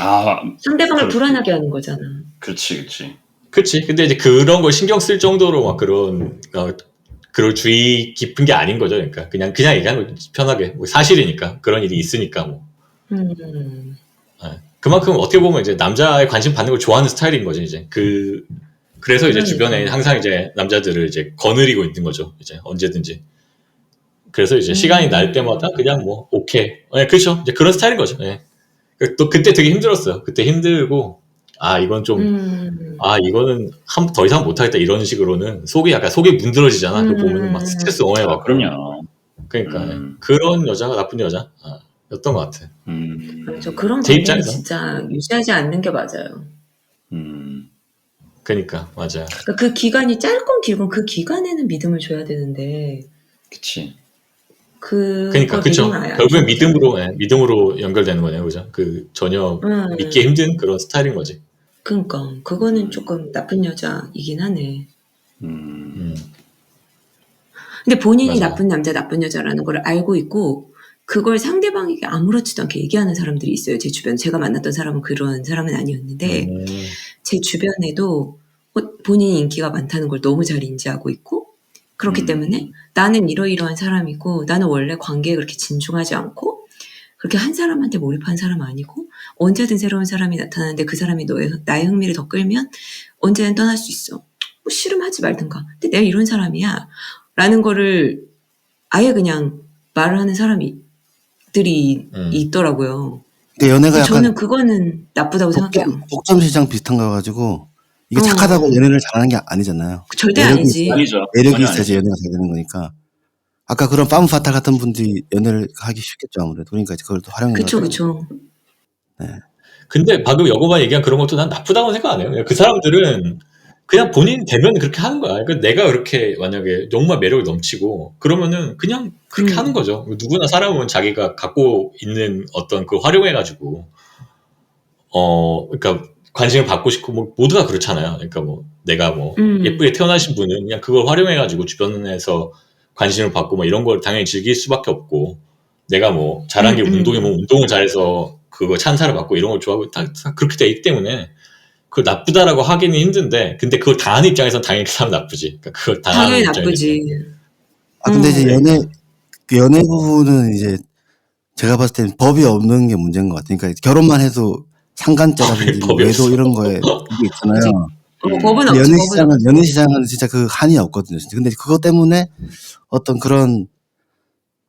B: 아,
C: 상대방을
B: 그렇지.
C: 불안하게 하는 거잖아.
B: 그렇지.
A: 그치. 근데 이제 그런 걸 신경 쓸 정도로 막 그럴 주의 깊은 게 아닌 거죠. 그러니까 그냥 얘기하는 거지. 편하게 뭐 사실이니까 그런 일이 있으니까 뭐. 예. 그만큼 어떻게 보면 이제 남자의 관심 받는 걸 좋아하는 스타일인 거죠. 이제 그래서 이제 주변에 항상 이제 남자들을 이제 거느리고 있는 거죠. 이제 언제든지. 그래서 이제 시간이 날 때마다 그냥 뭐 오케이. 예, 그렇죠. 이제 그런 스타일인 거죠. 예. 또 그때 되게 힘들었어요. 그때 힘들고 이건 좀 이거는 더 이상 못하겠다 이런 식으로는 속이 문드러지잖아. 그거 보면 막 스트레스 너무 많이
B: 아,
A: 받고.
B: 그럼요.
A: 그러니까 그런 여자가 나쁜 여자 였던 것 같아.
C: 그렇죠. 그런
A: 제
C: 관계는
A: 입장에서.
C: 진짜 유지하지 않는 게 맞아요.
A: 그러니까 맞아요.
C: 그러니까 그 기간이 짧건 길건 그 기간에는 믿음을 줘야 되는데
B: 그치.
A: 그러니까 그쵸.
C: 믿음을 아예 안
A: 결국엔
C: 줘서.
A: 믿음으로 연결되는 거네요, 그죠? 전혀 믿기 힘든 그런 스타일인 거지.
C: 그러니까 그거는 조금 나쁜 여자이긴 하네. 근데 본인이
A: 맞아요.
C: 나쁜 남자, 나쁜 여자라는 걸 알고 있고 그걸 상대방에게 아무렇지도 않게 얘기하는 사람들이 있어요. 제 주변 제가 만났던 사람은 그런 사람은 아니었는데 제 주변에도 본인이 인기가 많다는 걸 너무 잘 인지하고 있고 그렇기 때문에 나는 이러이러한 사람이고 나는 원래 관계에 그렇게 진중하지 않고 그렇게 한 사람한테 몰입한 사람 아니고 언제든 새로운 사람이 나타나는데 그 사람이 나의 흥미를 더 끌면 언제든 떠날 수 있어. 뭐 싫으면 하지 말든가. 근데 내가 이런 사람이야. 라는 거를 아예 그냥 말을 하는 사람들이 있더라고요.
D: 근데 연애가
C: 저는
D: 약간
C: 그거는 나쁘다고 생각해요.
D: 독점 시장 비슷한 거 가지고 이게 착하다고 연애를 잘하는 게 아니잖아요.
C: 절대 아니지.
B: 아니죠.
D: 매력이
B: 전혀
D: 있어야지
B: 아니죠.
D: 연애가 잘 되는 거니까. 아까 그런 팜파탈 같은 분들이 연애를 하기 쉽겠죠 아무래도. 그러니까 그걸 또 활용해가지고.
C: 그쵸.
A: 근데 방금 여고가 얘기한 그런 것도 난 나쁘다고 생각 안 해요. 그 사람들은 그냥 본인 되면 그렇게 하는 거야. 그러니까 내가 그렇게 만약에 정말 매력이 넘치고 그러면은 그냥 그렇게 하는 거죠. 누구나 사람은 자기가 갖고 있는 어떤 그 활용해가지고 그러니까 관심을 받고 싶고 뭐 모두가 그렇잖아요. 그러니까 뭐 내가 뭐 예쁘게 태어나신 분은 그냥 그걸 활용해가지고 주변에서 관심을 받고 뭐 이런 걸 당연히 즐길 수밖에 없고 내가 뭐 잘한 게 운동이면 운동을 잘해서 그거 찬사를 받고 이런 걸 좋아하고 다 그렇게 돼 있기 때문에 그걸 나쁘다라고 하기는 힘든데 근데 그걸 당하는 입장에서는 당연히 그 사람 나쁘지. 그러니까 그걸 당하는
C: 당연히
A: 입장이니까.
C: 나쁘지.
D: 근데 이제 연애 부분은 이제 제가 봤을 때는 법이 없는 게 문제인 것 같아요. 그러니까 결혼만 해도 상간죄라든지
A: 법이
D: 외도
A: 없어.
D: 이런 거에 그게 있잖아요.
C: 법은 없지.
D: 연애 시장은 진짜 그 한이 없거든요. 진짜. 근데 그것 때문에 어떤 그런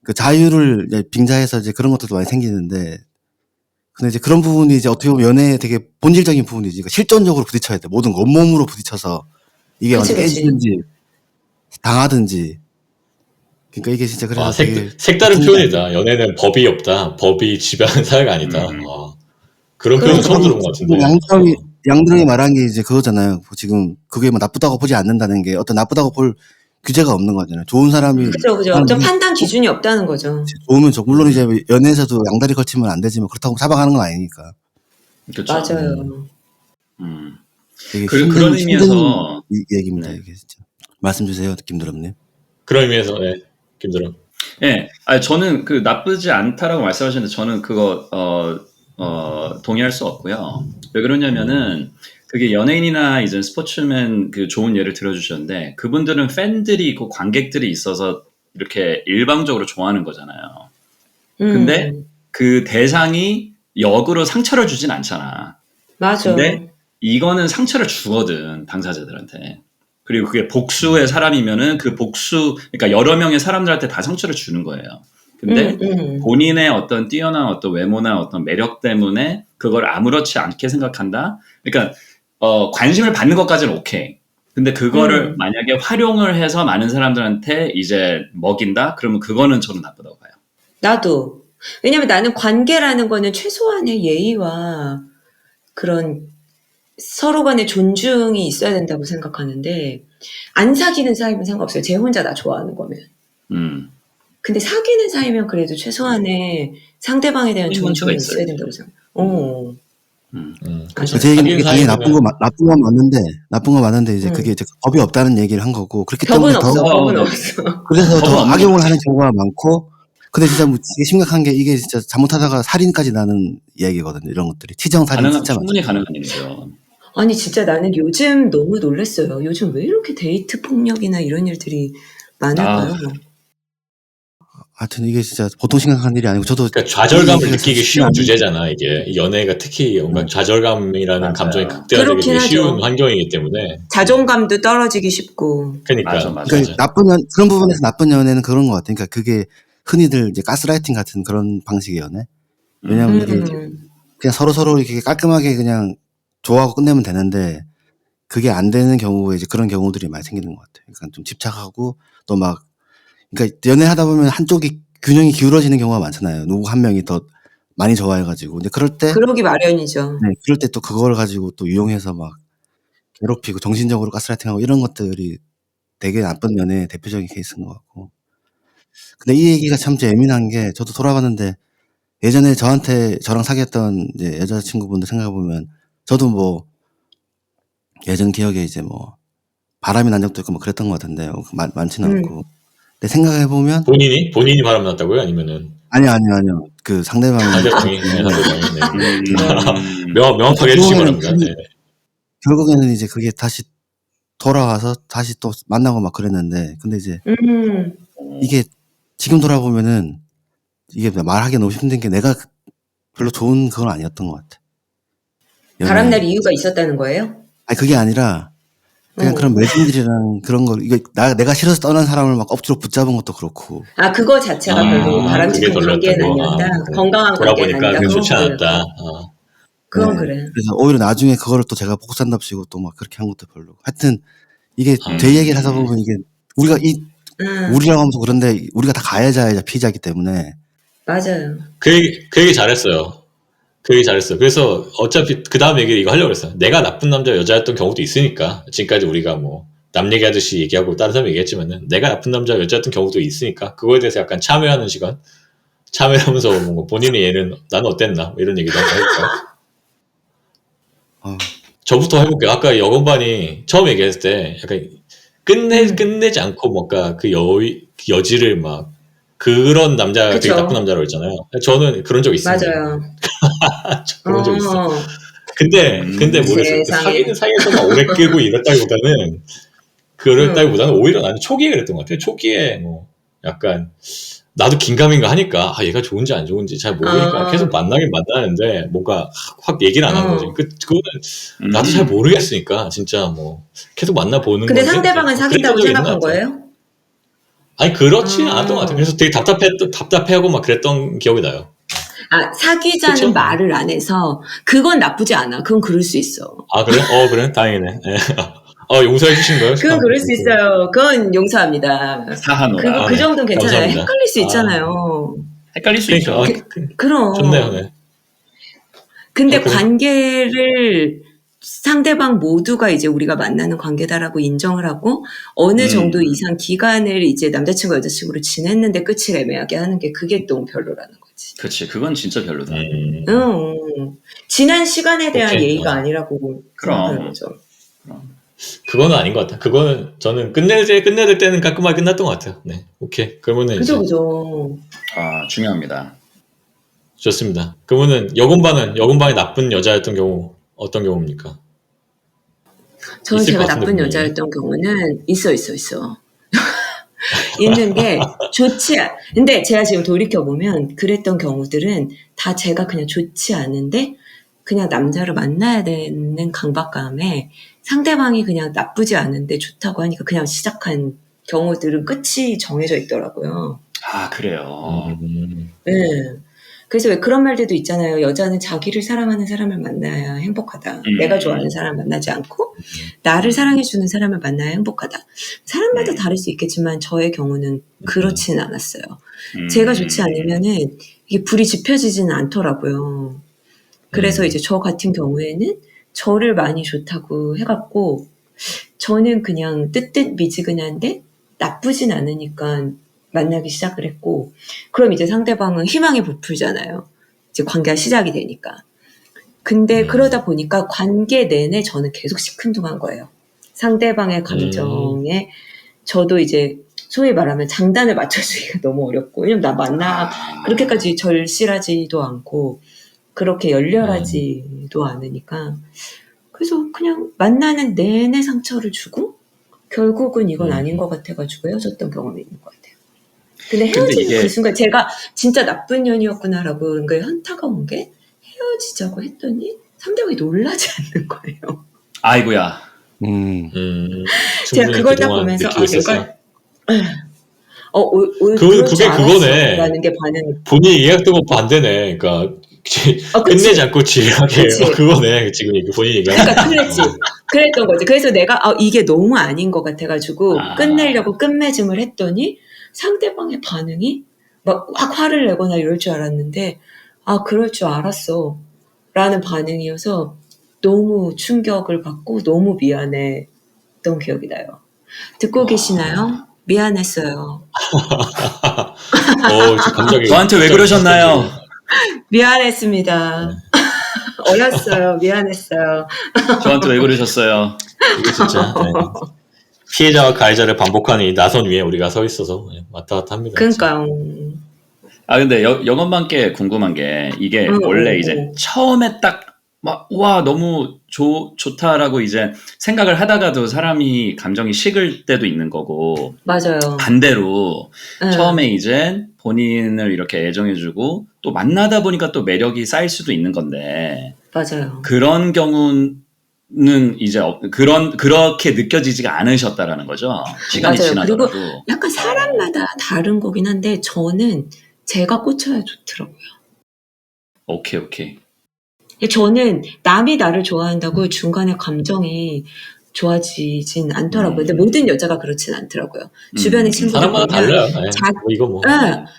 D: 그 자유를 이제 빙자해서 이제 그런 것들도 많이 생기는데, 근데 이제 그런 부분이 이제 어떻게 보면 연애의 되게 본질적인 부분이지. 그러니까 실존적으로 부딪혀야 돼. 모든 거 온몸으로 부딪혀서 이게 완전 깨지든지 당하든지. 그러니까 이게 진짜 그래서 되게
A: 색다른 표현이다. 연애는 법이 없다. 법이 지배하는 사회가 아니다. 그런 표현 처음 들은 것 같은데.
D: 양들이 말한 게 이제 그거잖아요. 지금 그게 뭐 나쁘다고 보지 않는다는 게 어떤 나쁘다고 볼 규제가 없는 거잖아요. 좋은 사람이
C: 그죠. 어떤 판단 기준이 없다는 거죠.
D: 좋으면 물론 이제 연애에서도 양다리 걸치면 안 되지만 그렇다고 잡아가는 건 아니니까.
B: 그렇죠.
C: 맞아요.
D: 되게
B: 그런 의미에서
D: 얘기입니다. 이게 진짜. 말씀 주세요, 김드럼님.
A: 그런 의미에서 김드럼.
B: 네, 저는 그 나쁘지 않다라고 말씀하셨는데 저는 그거 동의할 수 없고요. 왜 그러냐면은 그게 연예인이나 이제 스포츠맨 그 좋은 예를 들어주셨는데 그분들은 팬들이 있고 관객들이 있어서 이렇게 일방적으로 좋아하는 거잖아요. 근데 그 대상이 역으로 상처를 주진 않잖아.
C: 맞아.
B: 근데 이거는 상처를 주거든, 당사자들한테. 그리고 그게 복수의 사람이면은 그 복수, 그러니까 여러 명의 사람들한테 다 상처를 주는 거예요. 근데
C: 음.
B: 본인의 어떤 뛰어난 어떤 외모나 어떤 매력 때문에 그걸 아무렇지 않게 생각한다. 그러니까 관심을 받는 것까지는 오케이. 근데 그거를 만약에 활용을 해서 많은 사람들한테 이제 먹인다? 그러면 그거는 저는 나쁘다고 봐요.
C: 나도. 왜냐면 나는 관계라는 거는 최소한의 예의와 그런 서로 간의 존중이 있어야 된다고 생각하는데, 안 사귀는 사이면 상관없어요. 쟤 혼자 나 좋아하는 거면. 근데 사귀는 사이면 그래도 최소한의 상대방에 대한
B: 문제가
C: 존중이 있어야
B: 있어야지.
C: 된다고 생각해요.
A: 그렇죠.
D: 제 얘기는
A: 사귀는
D: 당연히
A: 사이면
D: 나쁜 건 맞는데 이제 그게 이제 법이 없다는 얘기를 한 거고 그렇기
C: 법은
D: 때문에
C: 없어.
D: 더
C: 법은
B: 네.
C: 없어.
D: 그래서
B: 법은
D: 더
B: 없는
D: 악용을
B: 거지.
D: 하는 경우가 많고 근데 진짜 뭐 되게 심각한 게 이게 진짜 잘못하다가 살인까지 나는 이야기거든요. 이런 것들이 치정 살인 진짜
B: 충분히
D: 많잖아요.
B: 가능한 일이죠.
C: 아니 진짜 나는 요즘 너무 놀랐어요. 요즘 왜 이렇게 데이트 폭력이나 이런 일들이 많을까요?
D: 하여튼 이게 진짜 보통 심각한 일이 아니고 저도
A: 그러니까 좌절감을
D: 이 얘기가 참
A: 느끼기
D: 쉽지
A: 쉬운
D: 않은
A: 주제잖아 이게. 이 연애가 특히 뭔가 좌절감이라는
B: 맞아요.
A: 감정이 극대화되기
C: 그렇긴
A: 되게 쉬운
C: 하죠.
A: 환경이기 때문에.
C: 자존감도 떨어지기 쉽고.
A: 그러니까
B: 맞아.
D: 그러니까 그런 부분에서 나쁜 연애는 그런 것 같아요. 그러니까 그게 흔히들 이제 가스라이팅 같은 그런 방식의 연애. 왜냐하면 이게 그냥 서로 이렇게 깔끔하게 그냥 좋아하고 끝내면 되는데 그게 안 되는 경우에 이제 그런 경우들이 많이 생기는 것 같아요. 그러니까 좀 집착하고 또 막 그러니까 연애하다 보면 한쪽이 균형이 기울어지는 경우가 많잖아요. 누구 한 명이 더 많이 좋아해가지고. 근데 그럴 때
C: 그러기 마련이죠.
D: 네, 그럴 때 또 그걸 가지고 또 이용해서 막 괴롭히고 정신적으로 가스라이팅하고 이런 것들이 되게 나쁜 연애의 대표적인 케이스인 것 같고. 근데 이 얘기가 참 예민한 게 저도 돌아봤는데 예전에 저랑 사귀었던 이제 여자친구분들 생각해보면 저도 뭐 예전 기억에 이제 뭐 바람이 난 적도 있고 뭐 그랬던 것 같은데 많지는 않고. 근데 생각해보면
A: 본인이 바람 났다고요? 아니면은
D: 아니요. 그 상대방이
A: 상대방이
B: 음.
A: 명확하게 해주시기 바랍니다. 네.
D: 결국에는 이제 그게 다시 돌아와서 다시 또 만나고 막 그랬는데 근데 이제 이게 지금 돌아보면은 이게 말하기 너무 힘든 게 내가 별로 좋은 그건 아니었던 것 같아.
C: 바람날 이유가 있었다는 거예요?
D: 아니 그게 아니라 그냥 그런 매진들이랑 그런 거 이게 내가 싫어서 떠난 사람을 막 억지로 붙잡은 것도 그렇고.
C: 아 그거 자체가 별로
A: 그게
C: 바람직한 관계는
A: 별로였다고.
C: 아니었다. 건강한 관계는
A: 돌아보니까
C: 아니다.
A: 그게
C: 그건
A: 좋지
C: 그래.
A: 않았다.
C: 그건
D: 네.
C: 그래.
D: 그래서 오히려 나중에 그거를 또 제가 복산답시고 또 막 그렇게 한 것도 별로고. 하여튼 이게 제 얘기를 하다 보면 이게 우리가 우리라고 하면서 그런데 우리가 다 가해자이자 피해자이기 때문에.
C: 맞아요.
A: 그 얘기 잘했어요. 그래서 어차피 그 다음 얘기를 이거 하려고 했어요. 내가 나쁜 남자 여자였던 경우도 있으니까 지금까지 우리가 뭐 남 얘기하듯이 얘기하고 다른 사람 얘기했지만은 내가 나쁜 남자 여자였던 경우도 있으니까 그거에 대해서 약간 참여하는 시간 참여하면서 뭔가 본인의 얘는 나는 어땠나 이런 얘기도 한번 해볼까요? 저부터 해볼게요. 아까 여건반이 처음 얘기했을 때 약간 끝내지 않고 뭔가 그 여지를 막 그런 남자가 되게
C: 그쵸.
A: 나쁜 남자라고 했잖아요. 저는 그런 적 있습니다.
C: 맞아요.
A: 그런 적 있어. 근데 모르겠어요.
C: 세상에.
A: 사귀는 사이에서만 오래 끌고 이랬다기보다는 오히려 나는 초기에 그랬던 것 같아요. 초기에 뭐 약간 나도 긴가민가 하니까 얘가 좋은지 안 좋은지 잘 모르니까 계속 만나긴 만나는데 뭔가 확 얘기를 안 한 거지. 그거는 나도 잘 모르겠으니까 진짜 뭐 계속 만나보는
C: 근데
A: 건데
C: 상대방은 사귄다고 생각한 거예요?
A: 아니 그렇지 않았던 것 같아요. 그래서 되게 답답해하고 막 그랬던 기억이 나요.
C: 아 사귀자는
A: 그쵸?
C: 말을 안 해서 그건 나쁘지 않아. 그건 그럴 수 있어.
A: 아 그래? 그래? 다행이네. 용서해 주신 거예요?
C: 그건 그럴 수 있어요. 그건 용서합니다.
B: 사하노라.
C: 그 정도는 괜찮아요.
A: 감사합니다.
C: 헷갈릴 수 있잖아요.
B: 헷갈릴 수
A: 그러니까
B: 있죠.
C: 그럼.
A: 좋네요. 네.
C: 근데
A: 그래.
C: 관계를 상대방 모두가 이제 우리가 만나는 관계다라고 인정을 하고 어느 정도 이상 기간을 이제 남자친구 여자친구로 지냈는데 끝을 애매하게 하는 게 그게 너무 별로라는 거지.
B: 그치, 그건 진짜 별로다.
C: 지난 시간에 대한
A: 오케이.
C: 예의가 아니라고 생각하는 거죠.
A: 그거는 아닌 것 같아요. 그거는 저는 끝낼 때는 깔끔하게 끝났던 것 같아요. 네, 오케이. 그러면은
C: 그죠.
B: 중요합니다.
A: 좋습니다. 그러면은 여군방이 나쁜 여자였던 경우 어떤 경우입니까?
C: 저는
A: 있을
C: 제가
A: 것 같은데,
C: 나쁜
A: 분명히.
C: 여자였던 경우는 있어. 있는 게 근데 제가 지금 돌이켜보면 그랬던 경우들은 다 제가 그냥 좋지 않은데 그냥 남자를 만나야 되는 강박감에 상대방이 그냥 나쁘지 않은데 좋다고 하니까 그냥 시작한 경우들은 끝이 정해져 있더라고요.
B: 아, 그래요.
C: 네. 그래서 왜 그런 말들도 있잖아요. 여자는 자기를 사랑하는 사람을 만나야 행복하다. 내가 좋아하는 사람 만나지 않고 나를 사랑해주는 사람을 만나야 행복하다. 사람마다 다를 수 있겠지만 저의 경우는 그렇지는 않았어요. 제가 좋지 않으면은 이게 불이 지펴지지는 않더라고요. 그래서 이제 저 같은 경우에는 저를 많이 좋다고 해갖고 저는 그냥 뜨뜻미지근한데 나쁘진 않으니까 만나기 시작을 했고, 그럼 이제 상대방은 희망에 부풀잖아요. 이제 관계가 시작이 되니까. 근데 그러다 보니까 관계 내내 저는 계속 시큰둥한 거예요. 상대방의 감정에 저도 이제 소위 말하면 장단을 맞춰주기가 너무 어렵고, 왜냐면 나 그렇게까지 절실하지도 않고 그렇게 열렬하지도 않으니까, 그래서 그냥 만나는 내내 상처를 주고 결국은 이건 아닌 것 같아가지고 헤어졌던 경험이 있는 것 같아요. 근데 헤어지는
B: 이게-
C: 그 순간 제가 진짜 나쁜 년이었구나라고 그런 게 현타가 온 게, 헤어지자고 했더니 상대방이 놀라지 않는 거예요.
B: 아이고야.
C: 제가 그걸 딱 보면서 내가
A: 그게 그거네.
C: 라는 게 반응이.
A: 본인이 예약된 거 반대네. 그러니까 끝내지 않고 지하게 그거네. 지금 본인이 얘기하는.
C: 그러니까 그랬던 거지. 그래서 내가 이게 너무 아닌 것 같아가지고 끝내려고 끝맺음을 했더니 상대방의 반응이 막 화를 내거나 이럴 줄 알았는데, 그럴 줄 알았어 라는 반응이어서 너무 충격을 받고 너무 미안했던 기억이 나요. 듣고 계시나요? 미안했어요.
A: 갑자기
B: 저한테 왜 그러셨나요?
C: 미안했습니다. 어렸어요. 미안했어요.
B: 저한테 왜 그러셨어요?
A: 이게 진짜 피해자와 가해자를 반복하는 이 나선 위에 우리가 서 있어서 왔다 갔다 합니다.
C: 그러니까요.
B: 근데 영업만께 궁금한 게, 이게 원래 이제 처음에 딱 막 와 너무 좋다라고 이제 생각을 하다가도 사람이 감정이 식을 때도 있는 거고,
C: 맞아요.
B: 반대로 처음에 이제 본인을 이렇게 애정해주고 또 만나다 보니까 또 매력이 쌓일 수도 있는 건데,
C: 맞아요.
B: 그런 경우는 이제 그렇게 느껴지지가 않으셨다라는 거죠. 시간이
C: 맞아요.
B: 지나더라도.
C: 그리고 약간 사람마다 다른 거긴 한데 저는 제가 꽂혀야 좋더라고요.
B: 오케이.
C: 저는 남이 나를 좋아한다고 중간에 감정이 좋아지진 않더라고요. 근데 모든 여자가 그렇진 않더라고요. 주변의 친구들
A: 사람마다 달라요.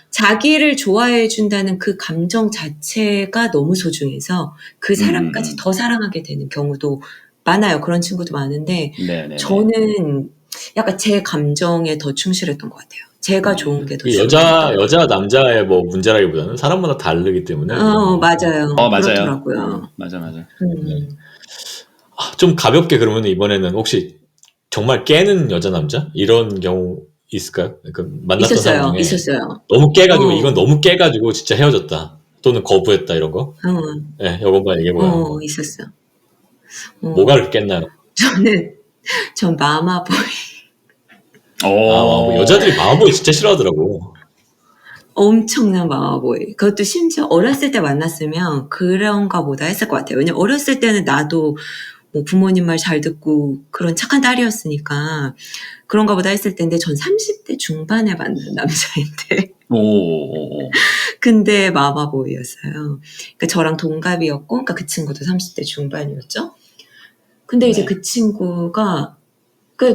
C: 자기를 좋아해 준다는 그 감정 자체가 너무 소중해서 그 사람까지 더 사랑하게 되는 경우도 많아요. 그런 친구도 많은데
B: 네네네.
C: 저는 약간 제 감정에 더 충실했던 것 같아요. 제가 좋은 게 더
A: 여자 남자의 뭐 문제라기보다는 사람마다 다르기 때문에.
C: 맞아요.
B: 맞아요.
C: 그렇더라고요.
B: 맞아.
A: 좀 가볍게 그러면 이번에는 혹시 정말 깨는 여자 남자 이런 경우 있을까요? 만났던 사람 중에
C: 있었어요.
A: 너무 깨가지고 이건 너무 깨가지고 진짜 헤어졌다 또는 거부했다 이런 거. 네, 이것만 얘기해봐요.
C: 있었어.
A: 뭐가 그렇게 깼나요?
C: 전 마마보이.
A: 여자들이 마마보이 진짜 싫어하더라고.
C: 엄청난 마마보이. 그것도 심지어 어렸을 때 만났으면 그런가 보다 했을 것 같아요. 왜냐면 어렸을 때는 나도 뭐 부모님 말 잘 듣고 그런 착한 딸이었으니까 그런가 보다 했을 텐데, 전 30대 중반에 만난 남자인데 근데 마마보이였어요. 그러니까 저랑 동갑이었고, 그러니까 그 친구도 30대 중반이었죠. 근데 이제 그 친구가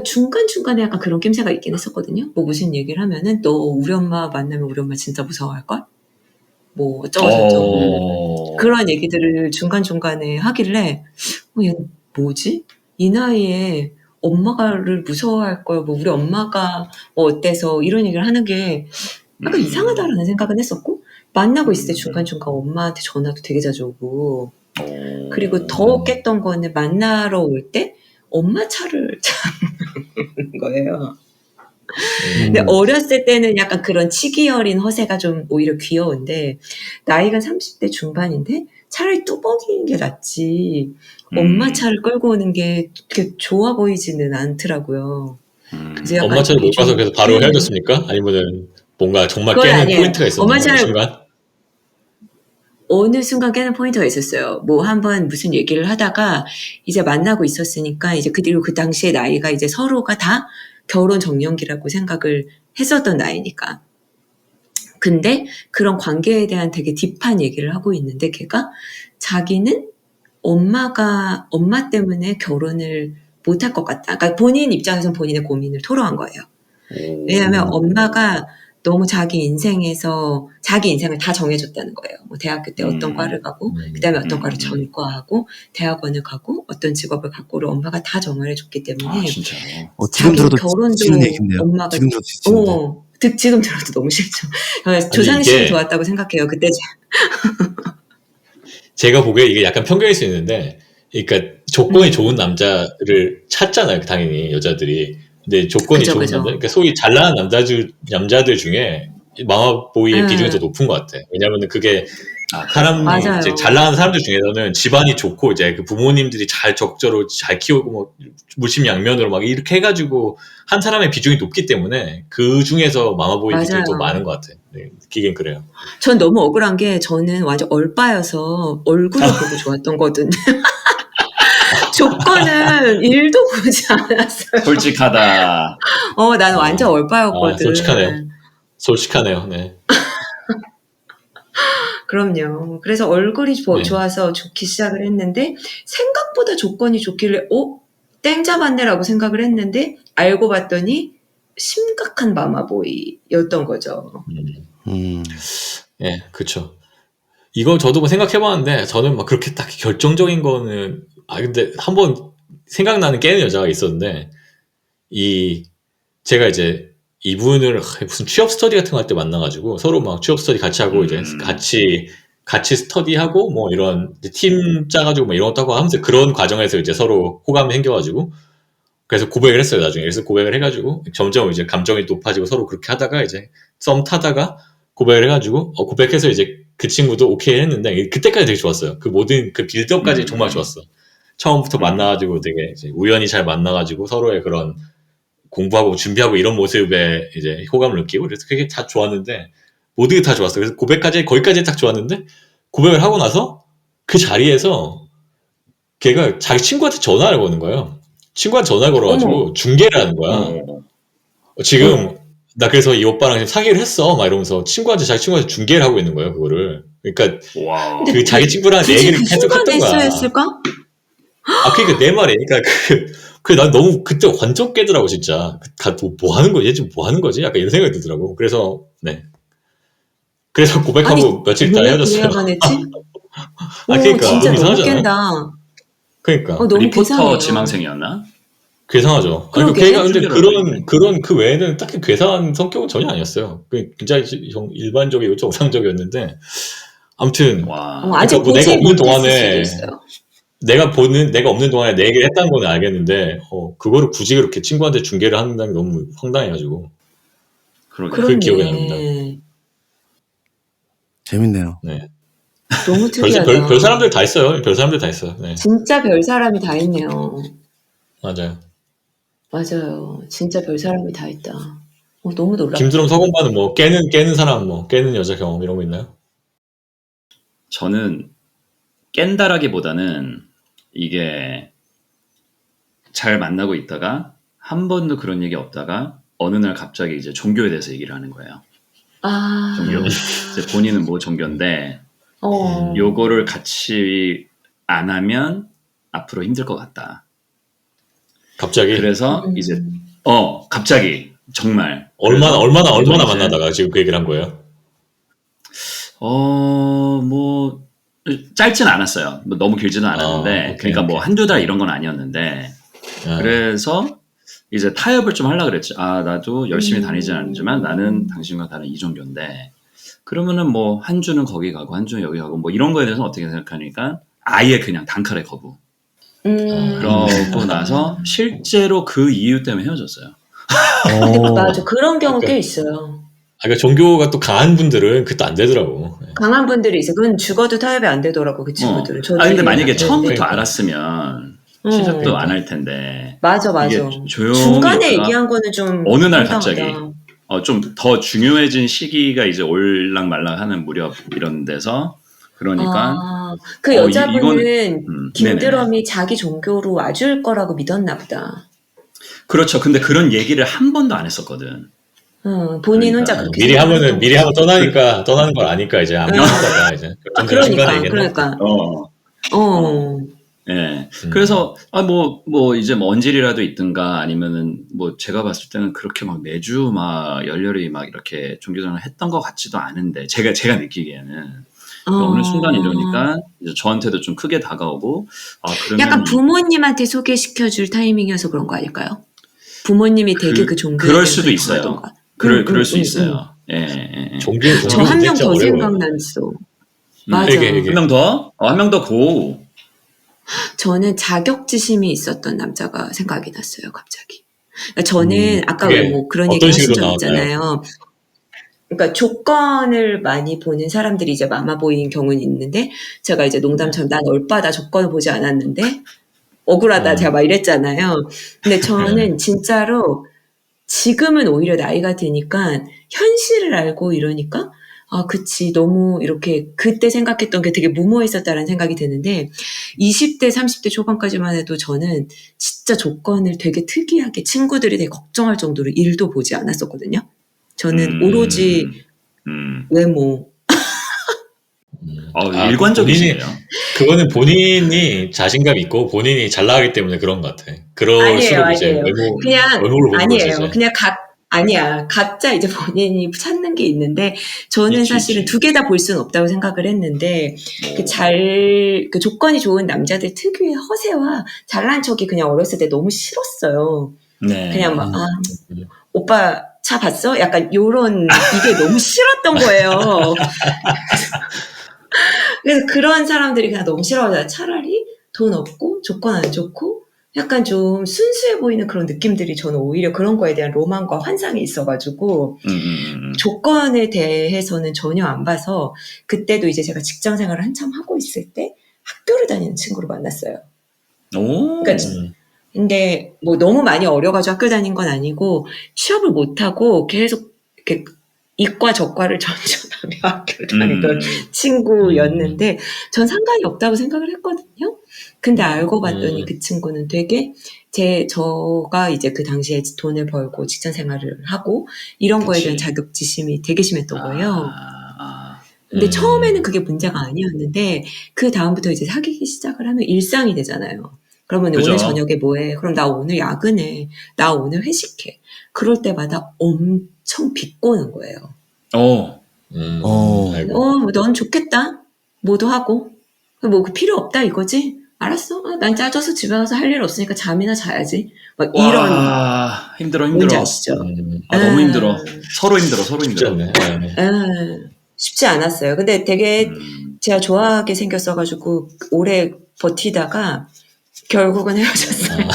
C: 중간중간에 약간 그런 낌새가 있긴 했었거든요. 뭐 무슨 얘기를 하면은 너 우리 엄마 만나면 우리 엄마 진짜 무서워할걸? 뭐 어쩌고저쩌고 그런 얘기들을 중간중간에 하길래 얘 뭐지? 이 나이에 엄마를 무서워할 걸, 뭐 우리 엄마가 뭐 어때서 이런 얘기를 하는 게 약간 이상하다라는 생각은 했었고, 만나고 있을 때 중간중간 엄마한테 전화도 되게 자주 오고, 그리고 더 깼던 거는 만나러 올 때 엄마 차를 잡는 거예요. 근데 어렸을 때는 약간 그런 치기 어린 허세가 좀 오히려 귀여운데, 나이가 30대 중반인데 차라리 뚜벅이인 게 낫지 엄마 차를 끌고 오는 게 그렇게 좋아 보이지는 않더라고요.
A: 엄마 차를 못 가서 그래서 바로 헤어졌습니까? 아니면은 뭔가 정말 깨는
C: 아니에요.
A: 포인트가 있었나요?
C: 엄마 차를
A: 순간?
C: 어느 순간 깨는 포인트가 있었어요. 뭐 한번 무슨 얘기를 하다가 이제 만나고 있었으니까, 이제 그리고 그 당시에 나이가 이제 서로가 다 결혼 정년기라고 생각을 했었던 나이니까. 근데 그런 관계에 대한 되게 딥한 얘기를 하고 있는데 걔가 자기는 엄마 때문에 결혼을 못할 것 같다. 그러니까 본인 입장에서는 본인의 고민을 토로한 거예요. 왜냐하면 엄마가 너무 자기 인생을 다 정해줬다는 거예요. 뭐 대학교 때 어떤 과를 가고, 그 다음에 어떤 과를 전과하고, 대학원을 가고, 어떤 직업을 갖고를 엄마가 다 정해줬기 때문에.
B: 진짜요?
D: 지금
C: 자기
D: 들어도
C: 결혼도
D: 지치는 얘기인데요.
C: 엄마가
D: 지금 들어도 지치는데.
C: 지금 들어도 너무 싫죠. 조상이 씨는 좋았다고 생각해요. 그때
A: 제가 보기에 이게 약간 편견일 수 있는데, 그러니까 조건이 좋은 남자를 찾잖아요, 당연히 여자들이. 근데 조건이
C: 그죠,
A: 좋은
C: 그죠.
A: 남자, 그러니까 소위 잘나간 남자들 중에 마마보이의 비중이 더 높은 것 같아. 왜냐하면 그게
C: 맞아요.
A: 이제 잘 나가는 사람들 중에서는 집안이 좋고 이제 그 부모님들이 잘 적절로 잘 키우고 뭐 물심양면으로 막 이렇게 해가지고 한 사람의 비중이 높기 때문에 그 중에서 마마보이 비중이
C: 맞아요.
A: 더 많은 것 같아. 네, 느끼긴 그래요.
C: 전 너무 억울한 게 저는 완전 얼빠여서 얼굴을 보고 좋았던 거거든요. 조건은 1도 보지 않았어요.
B: 솔직하다.
C: 나는 완전 얼빠였거든.
A: 솔직하네요. 네.
C: 그럼요. 그래서 얼굴이
A: 네.
C: 좋아서 좋기 시작을 했는데 생각보다 조건이 좋길래 땡 잡았네라고 생각을 했는데 알고 봤더니 심각한 마마보이였던 거죠.
A: 네, 그쵸. 이거 저도 뭐 생각해봤는데 저는 막 그렇게 딱 결정적인 거는 근데 한번 생각나는 깨는 여자가 있었는데 제가 이제 이분을 무슨 취업 스터디 같은 거 할 때 만나가지고 서로 막 취업 스터디 같이 하고 이제 같이 스터디하고 뭐 이런 팀 짜가지고 뭐 이런 것도 하고 하면서 그런 과정에서 이제 서로 호감이 생겨가지고 그래서 고백을 했어요 나중에. 그래서 고백을 해가지고 점점 이제 감정이 높아지고 서로 그렇게 하다가 이제 썸 타다가 고백을 해가지고 고백해서 이제 그 친구도 오케이 했는데 그때까지 되게 좋았어요. 그 모든 그 빌드업까지 정말 좋았어. 처음부터 만나가지고 되게 이제 우연히 잘 만나가지고 서로의 그런 공부하고 준비하고 이런 모습에 이제 호감을 느끼고 그래서 그게 다 좋았는데 모든 게 다 좋았어. 그래서 거기까지 딱 좋았는데 고백을 하고 나서 그 자리에서 걔가 자기 친구한테 전화를 거는 거예요. 친구한테 전화를 걸어가지고 중계를 하는 거야. 지금 나 그래서 이 오빠랑 지금 사귀기로 했어 막 이러면서 자기 친구한테 중계를 하고 있는 거예요 그거를. 그러니까 그 자기 친구랑 내 얘기를 계속 했던 거야.
C: 했을까?
A: 그러니까 내 말이 그러니까 난 너무 그때 완전 깨더라고 진짜. 뭐 하는 거지? 얘 지금 뭐 하는 거지? 약간 이런 생각이 들더라고. 그래서 그래서 고백하고 며칠 있다 헤어졌어요.
C: 그래야만 했지?
A: 그러니까
C: 진짜
A: 너무
C: 너무
A: 이상하잖아요.
C: 깬다.
A: 그러니까
C: 너무
B: 리포터
C: 괴상해요.
B: 지망생이었나?
A: 괴상하죠.
C: 그러게.
A: 걔가 근데 그런 그 외에는 딱히 괴상한 성격은 전혀 아니었어요. 굉장히 일반적이고 정상적이었는데 아무튼
C: 아직
A: 뭐 내가 없는
C: 수도
A: 동안에
C: 있어요.
A: 내가 없는 동안에 내 얘기를 했다는 건 알겠는데 그거를 굳이 그렇게 친구한테 중계를 한다는 게 너무 황당해가지고 그 기억이 납니다.
D: 재밌네요.
A: 네.
C: 너무 특이하다.
A: 별 사람들 다 있어요. 별 사람들 다 있어요. 네.
C: 진짜 별 사람이 다 있네요.
A: 맞아요.
C: 진짜 별 사람이 다 있다. 너무 놀랍다.
A: 김드럼 서건반은 뭐 깨는 사람 뭐 깨는 여자 경험 이런 거 있나요?
B: 저는 깬다라기보다는 이게 잘 만나고 있다가 한 번도 그런 얘기 없다가 어느 날 갑자기 이제 종교에 대해서 얘기를 하는 거예요. 종교. 이제 본인은 뭐 종교인데 요거를 같이 안 하면 앞으로 힘들 것 같다.
A: 갑자기?
B: 그래서 이제 갑자기 정말
A: 얼마나 만나다가 지금 그 얘기를 한 거예요?
B: 뭐 짧진 않았어요. 뭐 너무 길지는 않았는데 그러니까 뭐 한두 달 이런 건 아니었는데 그래서 이제 타협을 좀 하려고 그랬지. 나도 열심히 다니진 않지만 나는 당신과 다른 이 종교인데 그러면은 뭐 한 주는 거기 가고 한 주는 여기 가고 뭐 이런 거에 대해서 어떻게 생각하니까 아예 그냥 단칼에 거부. 그러고 나서 실제로 그 이유 때문에 헤어졌어요.
C: 근데 맞아. 그런 경우 꽤 있어요.
A: 그러니까 종교가 또 강한 분들은 그것도 안 되더라고.
C: 강한 분들이 있어요. 그건 죽어도 타협이 안 되더라고 그 친구들은.
B: 근데 만약에 처음부터 알았으면 시작도 안 할 텐데.
C: 맞아. 중간에 얘기한 거는 좀
B: 어느 날 갑자기 좀 더 중요해진 시기가 이제 올랑말랑하는 무렵 이런 데서 그러니까
C: 그 여자분은 김드럼이 자기 종교로 와줄 거라고 믿었나 보다.
B: 그렇죠. 근데 그런 얘기를 한 번도 안 했었거든.
C: 본인 혼자
B: 그러니까.
C: 그렇게
A: 미리 하면 떠나는 걸 아니까 이제 안 하다가 이제 결정되는 순간에 얘기했나?
C: 그러니까.
B: 예. 그래서 이제 뭐 언질이라도 있든가 아니면은 뭐 제가 봤을 때는 그렇게 막 매주 막 열렬히 막 이렇게 종교생활을 했던 것 같지도 않은데 제가 느끼기에는 어느 순간 이러니까 이제 저한테도 좀 크게 다가오고 그러면
C: 약간 부모님한테 소개시켜줄 타이밍이어서 그런 거 아닐까요? 부모님이 되게 그 종교에
B: 그럴
C: 대해서
B: 수도 있어요.
C: 강하던가.
B: 그럴 수 있어요. 예.
A: 종교
C: 저 한 명
A: 진짜
C: 더
A: 어려워요.
C: 생각났어. 맞아.
A: 이게.
B: 한 명 더? 한 명 더 고.
C: 저는 자격지심이 있었던 남자가 생각이 났어요, 갑자기. 그러니까 저는 아까 왜 뭐 그런 얘기
A: 어떤
C: 하신
A: 식으로
C: 적
A: 나왔나요?
C: 있잖아요. 그러니까 조건을 많이 보는 사람들이 이제 마마보이인 경우는 있는데 제가 이제 농담처럼 난 얼빠다 조건을 보지 않았는데 억울하다 제가 막 이랬잖아요. 근데 저는 진짜로 지금은 오히려 나이가 드니까 현실을 알고 이러니까 그치 너무 이렇게 그때 생각했던 게 되게 무모했었다라는 생각이 드는데 20대 30대 초반까지만 해도 저는 진짜 조건을 되게 특이하게 친구들이 되게 걱정할 정도로 일도 보지 않았었거든요. 저는 오로지 외모.
B: 일관적이시네요.
A: 그거는 본인이 자신감 있고 본인이 잘 나가기 때문에 그런 것 같아. 그럴수록 이제
C: 아니에요.
A: 외모를 보는 거지.
C: 아니에요. 그냥 각자 이제 본인이 찾는 게 있는데 저는 사실은 두 개 다 볼 수는 없다고 생각을 했는데 그 조건이 좋은 남자들 특유의 허세와 잘난 척이 그냥 어렸을 때 너무 싫었어요.
B: 네.
C: 그냥 막 오빠 차 봤어? 약간 요런 이게 너무 싫었던 거예요. 그래서 그런 사람들이 그냥 너무 싫어요. 차라리 돈 없고 조건 안 좋고 약간 좀 순수해 보이는 그런 느낌들이 저는 오히려 그런 거에 대한 로망과 환상이 있어가지고 조건에 대해서는 전혀 안 봐서 그때도 이제 제가 직장 생활을 한참 하고 있을 때 학교를 다니는 친구를 만났어요. 그러니까 근데 뭐 너무 많이 어려가지고 학교 다닌 건 아니고 취업을 못하고 계속 이렇게 이과 저과를 전전하며 학교를 다니던 친구였는데 전 상관이 없다고 생각을 했거든요. 근데 알고 봤더니 그 친구는 되게 저가 이제 그 당시에 돈을 벌고 직장 생활을 하고 이런 거에 대한 자격지심이 되게 심했던 거예요. 근데 처음에는 그게 문제가 아니었는데 그 다음부터 이제 사귀기 시작을 하면 일상이 되잖아요. 그러면
B: 그죠?
C: 오늘 저녁에 뭐해? 그럼 나 오늘 야근해. 나 오늘 회식해. 그럴 때마다 엄청 비꼬는 거예요. 넌 좋겠다. 뭐도 하고. 뭐 그 필요 없다 이거지? 알았어. 난 짜져서 집에 가서 할 일 없으니까 잠이나 자야지. 막 이런.
B: 힘들어.
C: 뭔지 아시죠?
B: 너무 힘들어. 서로 힘들어.
C: 쉽지 않았어요. 근데 되게 제가 좋아하게 생겼어가지고 오래 버티다가 결국은 헤어졌어요.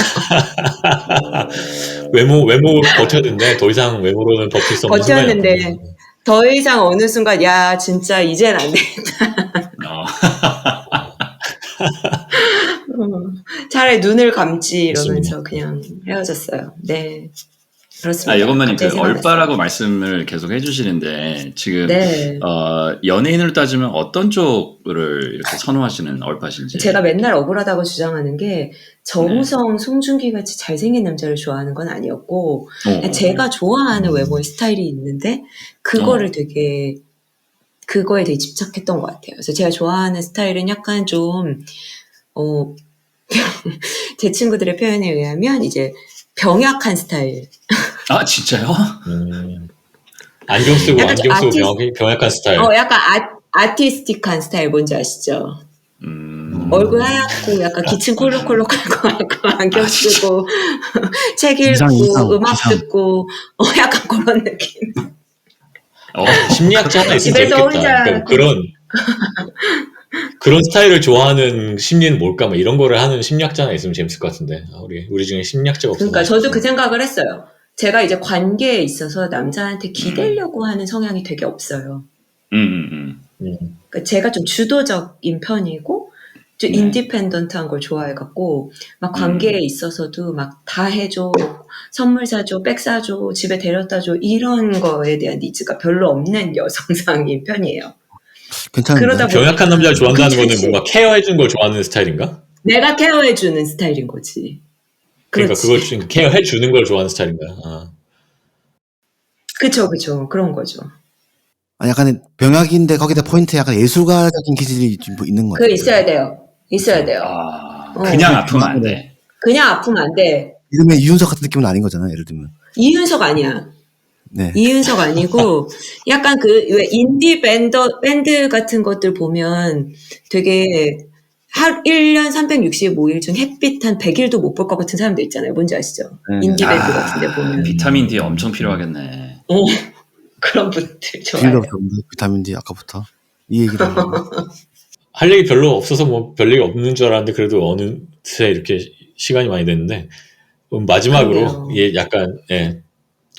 A: 외모 버텼는데 더 이상 외모로는 버틸 수 없는
C: 버텼는데 더 이상 어느 순간 야 진짜 이젠 안 되겠다. 차라리 눈을 감지 이러면서 그냥 헤어졌어요. 네. 그렇습니다.
B: 이것만님 그 얼빠라고 말씀을 계속 해주시는데 지금 연예인으로 따지면 어떤 쪽을 이렇게 선호하시는 얼빠신지.
C: 제가 맨날 억울하다고 주장하는 게 정우성, 송중기 같이 잘생긴 남자를 좋아하는 건 아니었고 제가 좋아하는 외모의 스타일이 있는데 그거에 되게 집착했던 것 같아요. 그래서 제가 좋아하는 스타일은 약간 좀 제 친구들의 표현에 의하면 이제 병약한 스타일.
B: 진짜요?
A: 안경 쓰고 병약한 스타일.
C: 약간 아티스틱한 스타일 뭔지 아시죠? 얼굴 하얗고 약간 기침 콜록콜록할 거 안경 쓰고 책 읽고 음악 듣고 약간 그런 느낌.
A: 심리학자 하나 있으면 재밌겠다. 그러니까 그런 스타일을 좋아하는 심리는 뭘까? 뭐 이런 거를 하는 심리학자 하나 있으면 재밌을 것 같은데 우리 중에 심리학자가 없어서.
C: 그러니까 저도 그 생각을 했어요. 제가 이제 관계에 있어서 남자한테 기대려고 하는 성향이 되게 없어요. 그러니까 제가 좀 주도적인 편이고 좀 인디펜던트한 걸 좋아해갖고 막 관계에 있어서도 막 다 해줘, 선물 사줘, 백 사줘, 집에 데려다줘 이런 거에 대한 니즈가 별로 없는 여성상인 편이에요.
D: 괜찮은데.
A: 병약한 남자를 좋아한다는 거는 뭔가 케어해주는 걸 좋아하는 스타일인가?
C: 내가 케어해주는 스타일인 거지.
A: 그러니까 그걸 케어해주는 걸 좋아하는 스타일인가?
C: 그쵸. 그런 거죠.
D: 약간 병약인데 거기다 포인트 약간 예술가적인 기질이 좀 있는 것
C: 그거
D: 같아요.
C: 있어야 돼요. 있어야 돼요.
B: 그냥 아프면 안 돼.
C: 그냥 아프면 안 돼.
D: 이름에 이윤석 같은 느낌은 아닌 거잖아요. 예를 들면.
C: 이윤석 아니야.
D: 네.
C: 이윤석 아니고 약간 왜 인디 밴드 같은 것들 보면 되게 1년 365일 중 햇빛 한 100일도 못 볼 것 같은 사람들 있잖아요. 뭔지 아시죠?
D: 네.
C: 인디 밴드 같은 데 보면.
B: 비타민 D 엄청 필요하겠네.
C: 그런 분들
D: 필요
C: 좋아해요.
D: 없었는데 비타민 D 아까부터 이 얘기를 하고.
A: 할 얘기 별로 없어서 뭐 별 얘기 없는 줄 알았는데 그래도 어느새 이렇게 시간이 많이 됐는데 마지막으로
C: 그러네요.
A: 약간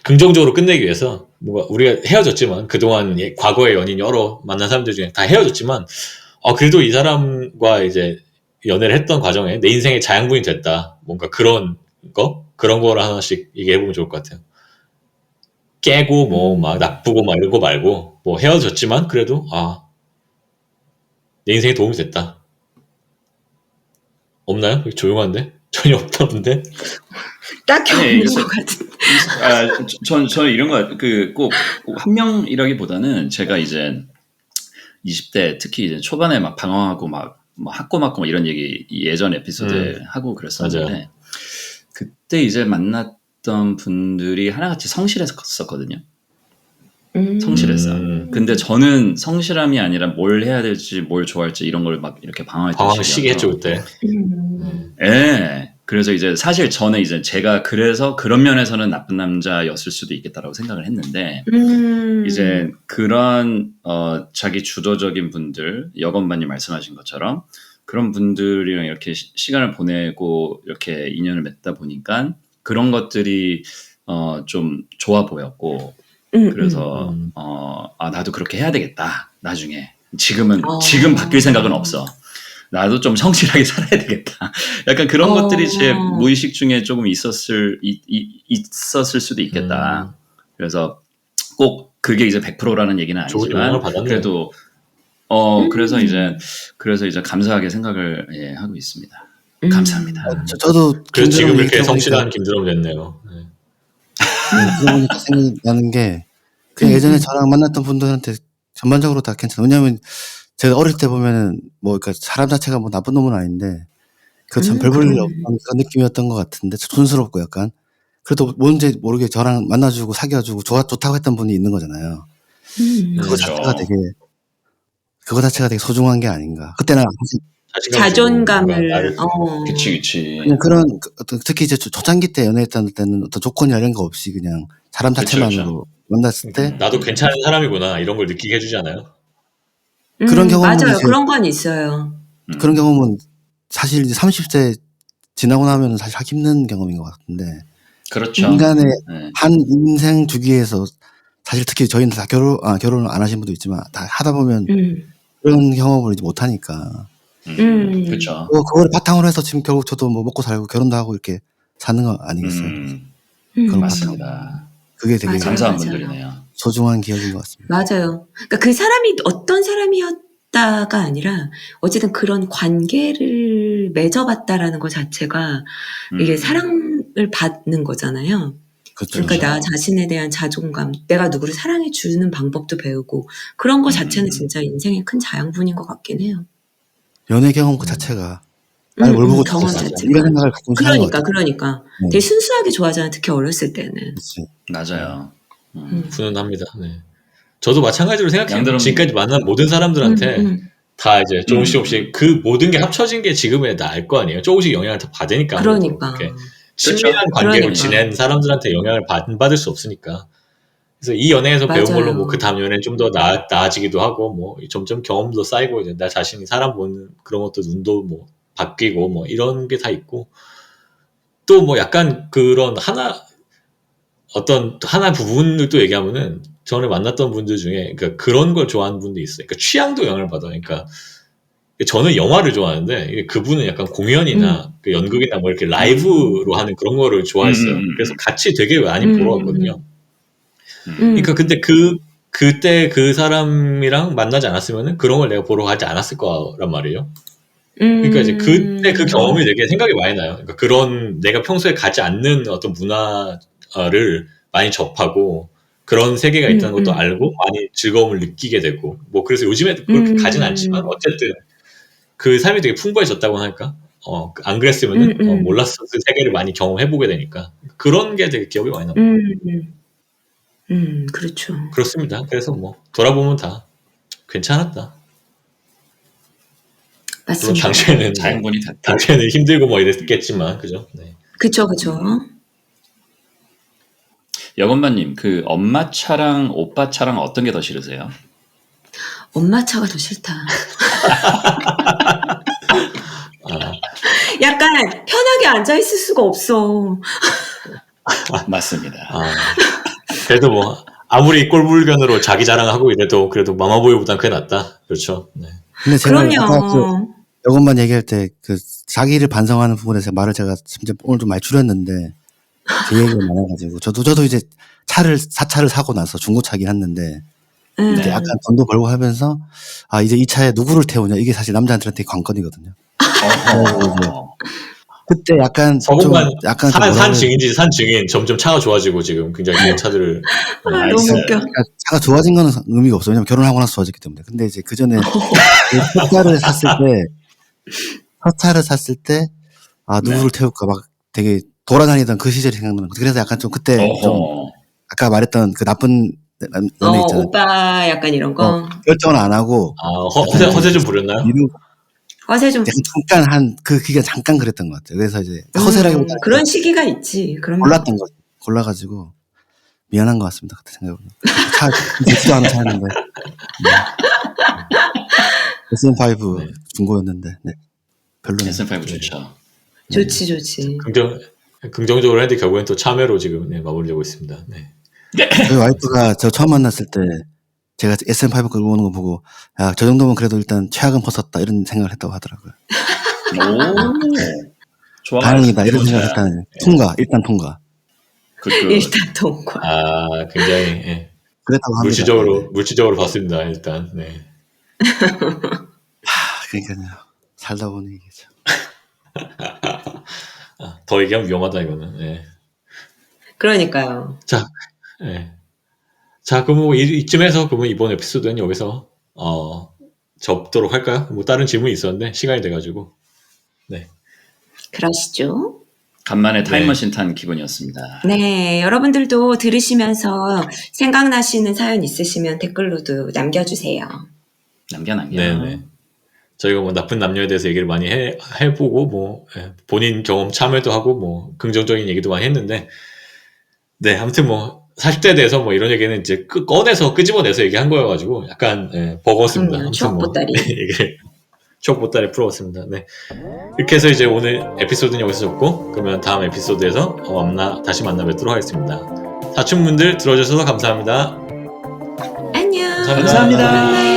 A: 긍정적으로 끝내기 위해서 뭔가 우리가 헤어졌지만 그동안 과거의 연인 여러 만난 사람들 중에 다 헤어졌지만 그래도 이 사람과 이제 연애를 했던 과정에 내 인생의 자양분이 됐다. 뭔가 그런 거를 하나씩 얘기해보면 좋을 것 같아요. 깨고 뭐 막 나쁘고 막 이런 거 말고 뭐 헤어졌지만 그래도 내 인생에 도움이 됐다. 없나요? 조용한데? 전혀 없다는데?
C: 딱히
B: 아니,
C: 없는
B: 있어요.
C: 것 같은.
B: 저는 이런 거, 꼭 한 명이라기보다는 제가 이제 20대 특히 이제 초반에 막 방황하고 막 뭐 학고 맞고 뭐 이런 얘기 예전 에피소드에 하고 그랬었는데
A: 맞아요.
B: 그때 이제 만났던 분들이 하나같이 성실했었거든요. 성실했어. 근데 저는 성실함이 아니라 뭘 해야 될지 뭘 좋아할지 이런 걸 막 이렇게 방황했던
A: 방황 시기했죠 그때.
B: 예. 그래서 이제 사실 저는 이제 제가 그래서 그런 면에서는 나쁜 남자였을 수도 있겠다라고 생각을 했는데 이제 그런 자기 주도적인 분들 여건반님 말씀하신 것처럼 그런 분들이랑 이렇게 시간을 보내고 이렇게 인연을 맺다 보니까 그런 것들이 좀 좋아 보였고 그래서 나도 그렇게 해야 되겠다 나중에 지금 바뀔 생각은 없어. 나도 좀 성실하게 살아야 되겠다. 약간 그런 것들이 제 무의식 중에 조금 있었을 수도 있겠다. 그래서 꼭 그게 이제 100%라는 얘기는
A: 좋은 영향을
B: 아니지만
A: 받았네요.
B: 그래도 그래서 이제 감사하게 생각을 하고 있습니다. 감사합니다.
D: 저도
A: 그래서 지금 이렇게
D: 얘기해보니까
A: 성실한 김드럼 됐네요. 네.
D: 들어보니까 생각나는 게 그냥 예전에 저랑 만났던 분들한테 전반적으로 다 괜찮아요. 왜냐하면 제가 어릴 때 보면은 뭐 그러니까 사람 자체가 뭐 나쁜 놈은 아닌데 그 참 별 볼 일 없던 그런 느낌이었던 것 같은데 촌스럽고 약간 그래도 뭔지 모르게 저랑 만나주고 사귀어주고 좋다고 했던 분이 있는 거잖아요. 그거 자체가 되게 소중한 게 아닌가. 그때는
C: 자존감을.
B: 그치.
D: 그냥 그런 특히 이제 초창기 때 연애했던 때는 어떤 조건이나 이런 거 없이 그냥 사람 자체만으로 만났을 때
A: 나도 괜찮은 사람이구나 이런 걸 느끼게 해주지 않아요?
D: 그런 경험은
C: 맞아요.
D: 이제
C: 그런 건 있어요.
D: 그런 경험은 사실 이제 30세 지나고 나면 사실 하기 힘든 경험인 것 같은데
B: 그렇죠.
D: 인간의 한 인생 주기에서 사실 특히 저희는 다 결혼을 안 하신 분도 있지만 다 하다 보면 그런 경험을 이제 못 하니까
B: 그렇죠.
D: 그걸 바탕으로 해서 지금 결국 저도 뭐 먹고 살고 결혼도 하고 이렇게 사는 거 아니겠어요? 그런
B: 맞습니다.
D: 그게 되게
B: 감사한
C: 맞아요.
B: 분들이네요.
D: 소중한 기억인 것 같습니다.
C: 맞아요. 그러니까 그 사람이 어떤 사람이었다가 아니라 어쨌든 그런 관계를 맺어봤다라는 것 자체가 이게 사랑을 받는 거잖아요.
D: 그렇죠.
C: 그러니까 나 자신에 대한 자존감, 내가 누구를 사랑해 주는 방법도 배우고 그런 거 자체는 진짜 인생의 큰 자양분인 것 같긴 해요.
D: 연애 경험 그 자체가 날 뭘 보고
C: 경험
D: 좋아했어.
C: 자체가.
D: 이런 생각을 가끔씩 하는 것 같아요.
C: 그러니까.
D: 네.
C: 되게 순수하게 좋아하잖아요. 특히 어렸을 때는.
D: 그렇지.
B: 맞아요.
A: 훈훈합니다. 네. 저도 마찬가지로 생각해요.
B: 양들은-
A: 지금까지 만난 모든 사람들한테 다 이제 조금씩 그 모든 게 합쳐진 게 지금의 나일 거 아니에요. 조금씩 영향을 더 받으니까. 아무래도.
C: 그러니까.
A: 이렇게 친밀한 관계로
C: 그러니까.
A: 지낸 사람들한테 영향을 받을 수 없으니까. 그래서 이 연애에서 배운
C: 맞아요.
A: 걸로 뭐 그 다음 연애는 좀 더 나아지기도 하고 뭐 점점 경험도 쌓이고 이제 나 자신이 사람 보는 그런 것도 눈도 뭐 바뀌고 뭐 이런 게 다 있고 또 뭐 약간 그런 하나 부분을 또 얘기하면은 전에 만났던 분들 중에 그러니까 그런 걸 좋아하는 분도 있어요. 그러니까 취향도 영향을 받아. 그러니까 저는 영화를 좋아하는데 그분은 약간 공연이나 그 연극이나 뭐 이렇게 라이브로 하는 그런 거를 좋아했어요. 그래서 같이 되게 많이 보러 갔거든요. 그러니까 근데 그때 그 사람이랑 만나지 않았으면은 그런 걸 내가 보러 가지 않았을 거란 말이에요. 그러니까 이제 그때 그 경험이 되게 생각이 많이 나요. 그러니까 그런 내가 평소에 가지 않는 어떤 문화를 많이 접하고 그런 세계가 있다는 것도 알고 많이 즐거움을 느끼게 되고 뭐 그래서 요즘에 그렇게 가진 않지만 어쨌든 그 삶이 되게 풍부해졌다고 할까? 안 그랬으면은 몰랐었을 세계를 많이 경험해보게 되니까 그런 게 되게 기억이 많이 남아요.
C: 그렇죠.
A: 그렇습니다. 그래서 뭐 돌아보면 다 괜찮았다. 물론
C: 맞습니다.
A: 당시에는
B: 자연분이 됐다.
A: 당시에는 힘들고 뭐 이랬겠지만 그죠? 네.
C: 그쵸.
B: 여건마님, 그 엄마 차랑 오빠 차랑 어떤 게 더 싫으세요?
C: 엄마 차가 더 싫다.
A: 아,
C: 약간 편하게 앉아 있을 수가 없어.
B: 맞습니다.
A: 그래도 뭐 아무리 꼴불견으로 자기 자랑하고 이래도 그래도 마마보이보단 그게 낫다. 그렇죠. 네.
D: 근데 제가 아까
C: 그럼요.
D: 이것만 얘기할 때 그 자기를 반성하는 부분에서 말을 제가 진짜 오늘 좀 많이 줄였는데 제 얘기가 많아가지고 저도 이제 사차를 사고 나서 중고차긴 했는데 이제
C: 네.
D: 약간 돈도 벌고 하면서 아 이제 이 차에 누구를 태우냐 이게 사실 남자한테는 되게 관건이거든요. 그때 약간 좀
A: 서구만
D: 약간 좀
A: 산
D: 뭐라 그래야
A: 증인지 산 증인 점점 차가 좋아지고 지금 굉장히 좋은 차들을
C: 너무 웃겨.
D: 그러니까 차가 좋아진 거는 의미가 없어요. 왜냐면 결혼하고 나서 좋아졌기 때문에. 근데 이제 그 전에 첫 차를 샀을 때 아 누구를 태울까 막 되게 돌아다니던 그 시절이 생각나는 거. 그래서 약간 좀 그때 좀 아까 말했던 그 나쁜 연애 있잖아요.
C: 오빠 약간 이런 거.
D: 결정을 안 하고
A: 허세 좀 부렸나요?
C: 허세 좀.
D: 잠깐 그 기간 잠깐 그랬던 것 같아요. 그래서 이제 허세라기보다
C: 그런 시기가 있지. 그러면.
D: 골랐던 거죠. 골라가지고 미안한 것 같습니다. 그때 생각해보면 차 좋지도 않은 차였는데 SM5 중고였는데 네. 별로네요.
B: SM5 좋죠.
C: 좋지.
A: 긍정적으로 했는데 결국엔 또 참여로 지금 마무리되고 있습니다. 네.
D: 저희 와이프가 저 처음 만났을 때 제가 SM5 끌고 오는 거 보고 야, 저 정도면 그래도 일단 최악은 벗었다 이런 생각을 했다고 하더라고요.
B: 좋아.
D: 다행이다 이런 생각을 했다는 일단 통과.
C: 일단 통과.
A: 굉장히
D: 그랬다고 합니다.
A: 물질적으로 봤습니다. 일단 네.
D: 그러니까요. 살다 보니 이게 참.
A: 더 얘기하면 위험하다 이거는. 네.
C: 그러니까요.
A: 자, 그럼 뭐 이쯤에서 그러면 이번 에피소드는 여기서 접도록 할까요? 뭐 다른 질문이 있었는데 시간이 돼가지고. 네.
C: 그러시죠.
B: 간만에 타임머신 탄 기분이었습니다.
C: 네, 여러분들도 들으시면서 생각나시는 사연 있으시면 댓글로도 남겨주세요.
B: 남겨.
A: 네네. 저희가 뭐 나쁜 남녀에 대해서 얘기를 많이 해보고 뭐 본인 경험 참여도 하고 뭐 긍정적인 얘기도 많이 했는데 네 아무튼 뭐 40대에 대해서 뭐 이런 얘기는 이제 끄집어내서 얘기한 거여가지고 약간 버거웠습니다.
C: 추억 보따리.
A: 추억 보따리 풀어봤습니다. 네. 이렇게 해서 이제 오늘 에피소드는 여기서 접고 그러면 다음 에피소드에서 다시 만나 뵙도록 하겠습니다. 사춘분들 들어주셔서 감사합니다.
C: 안녕.
A: 감사합니다.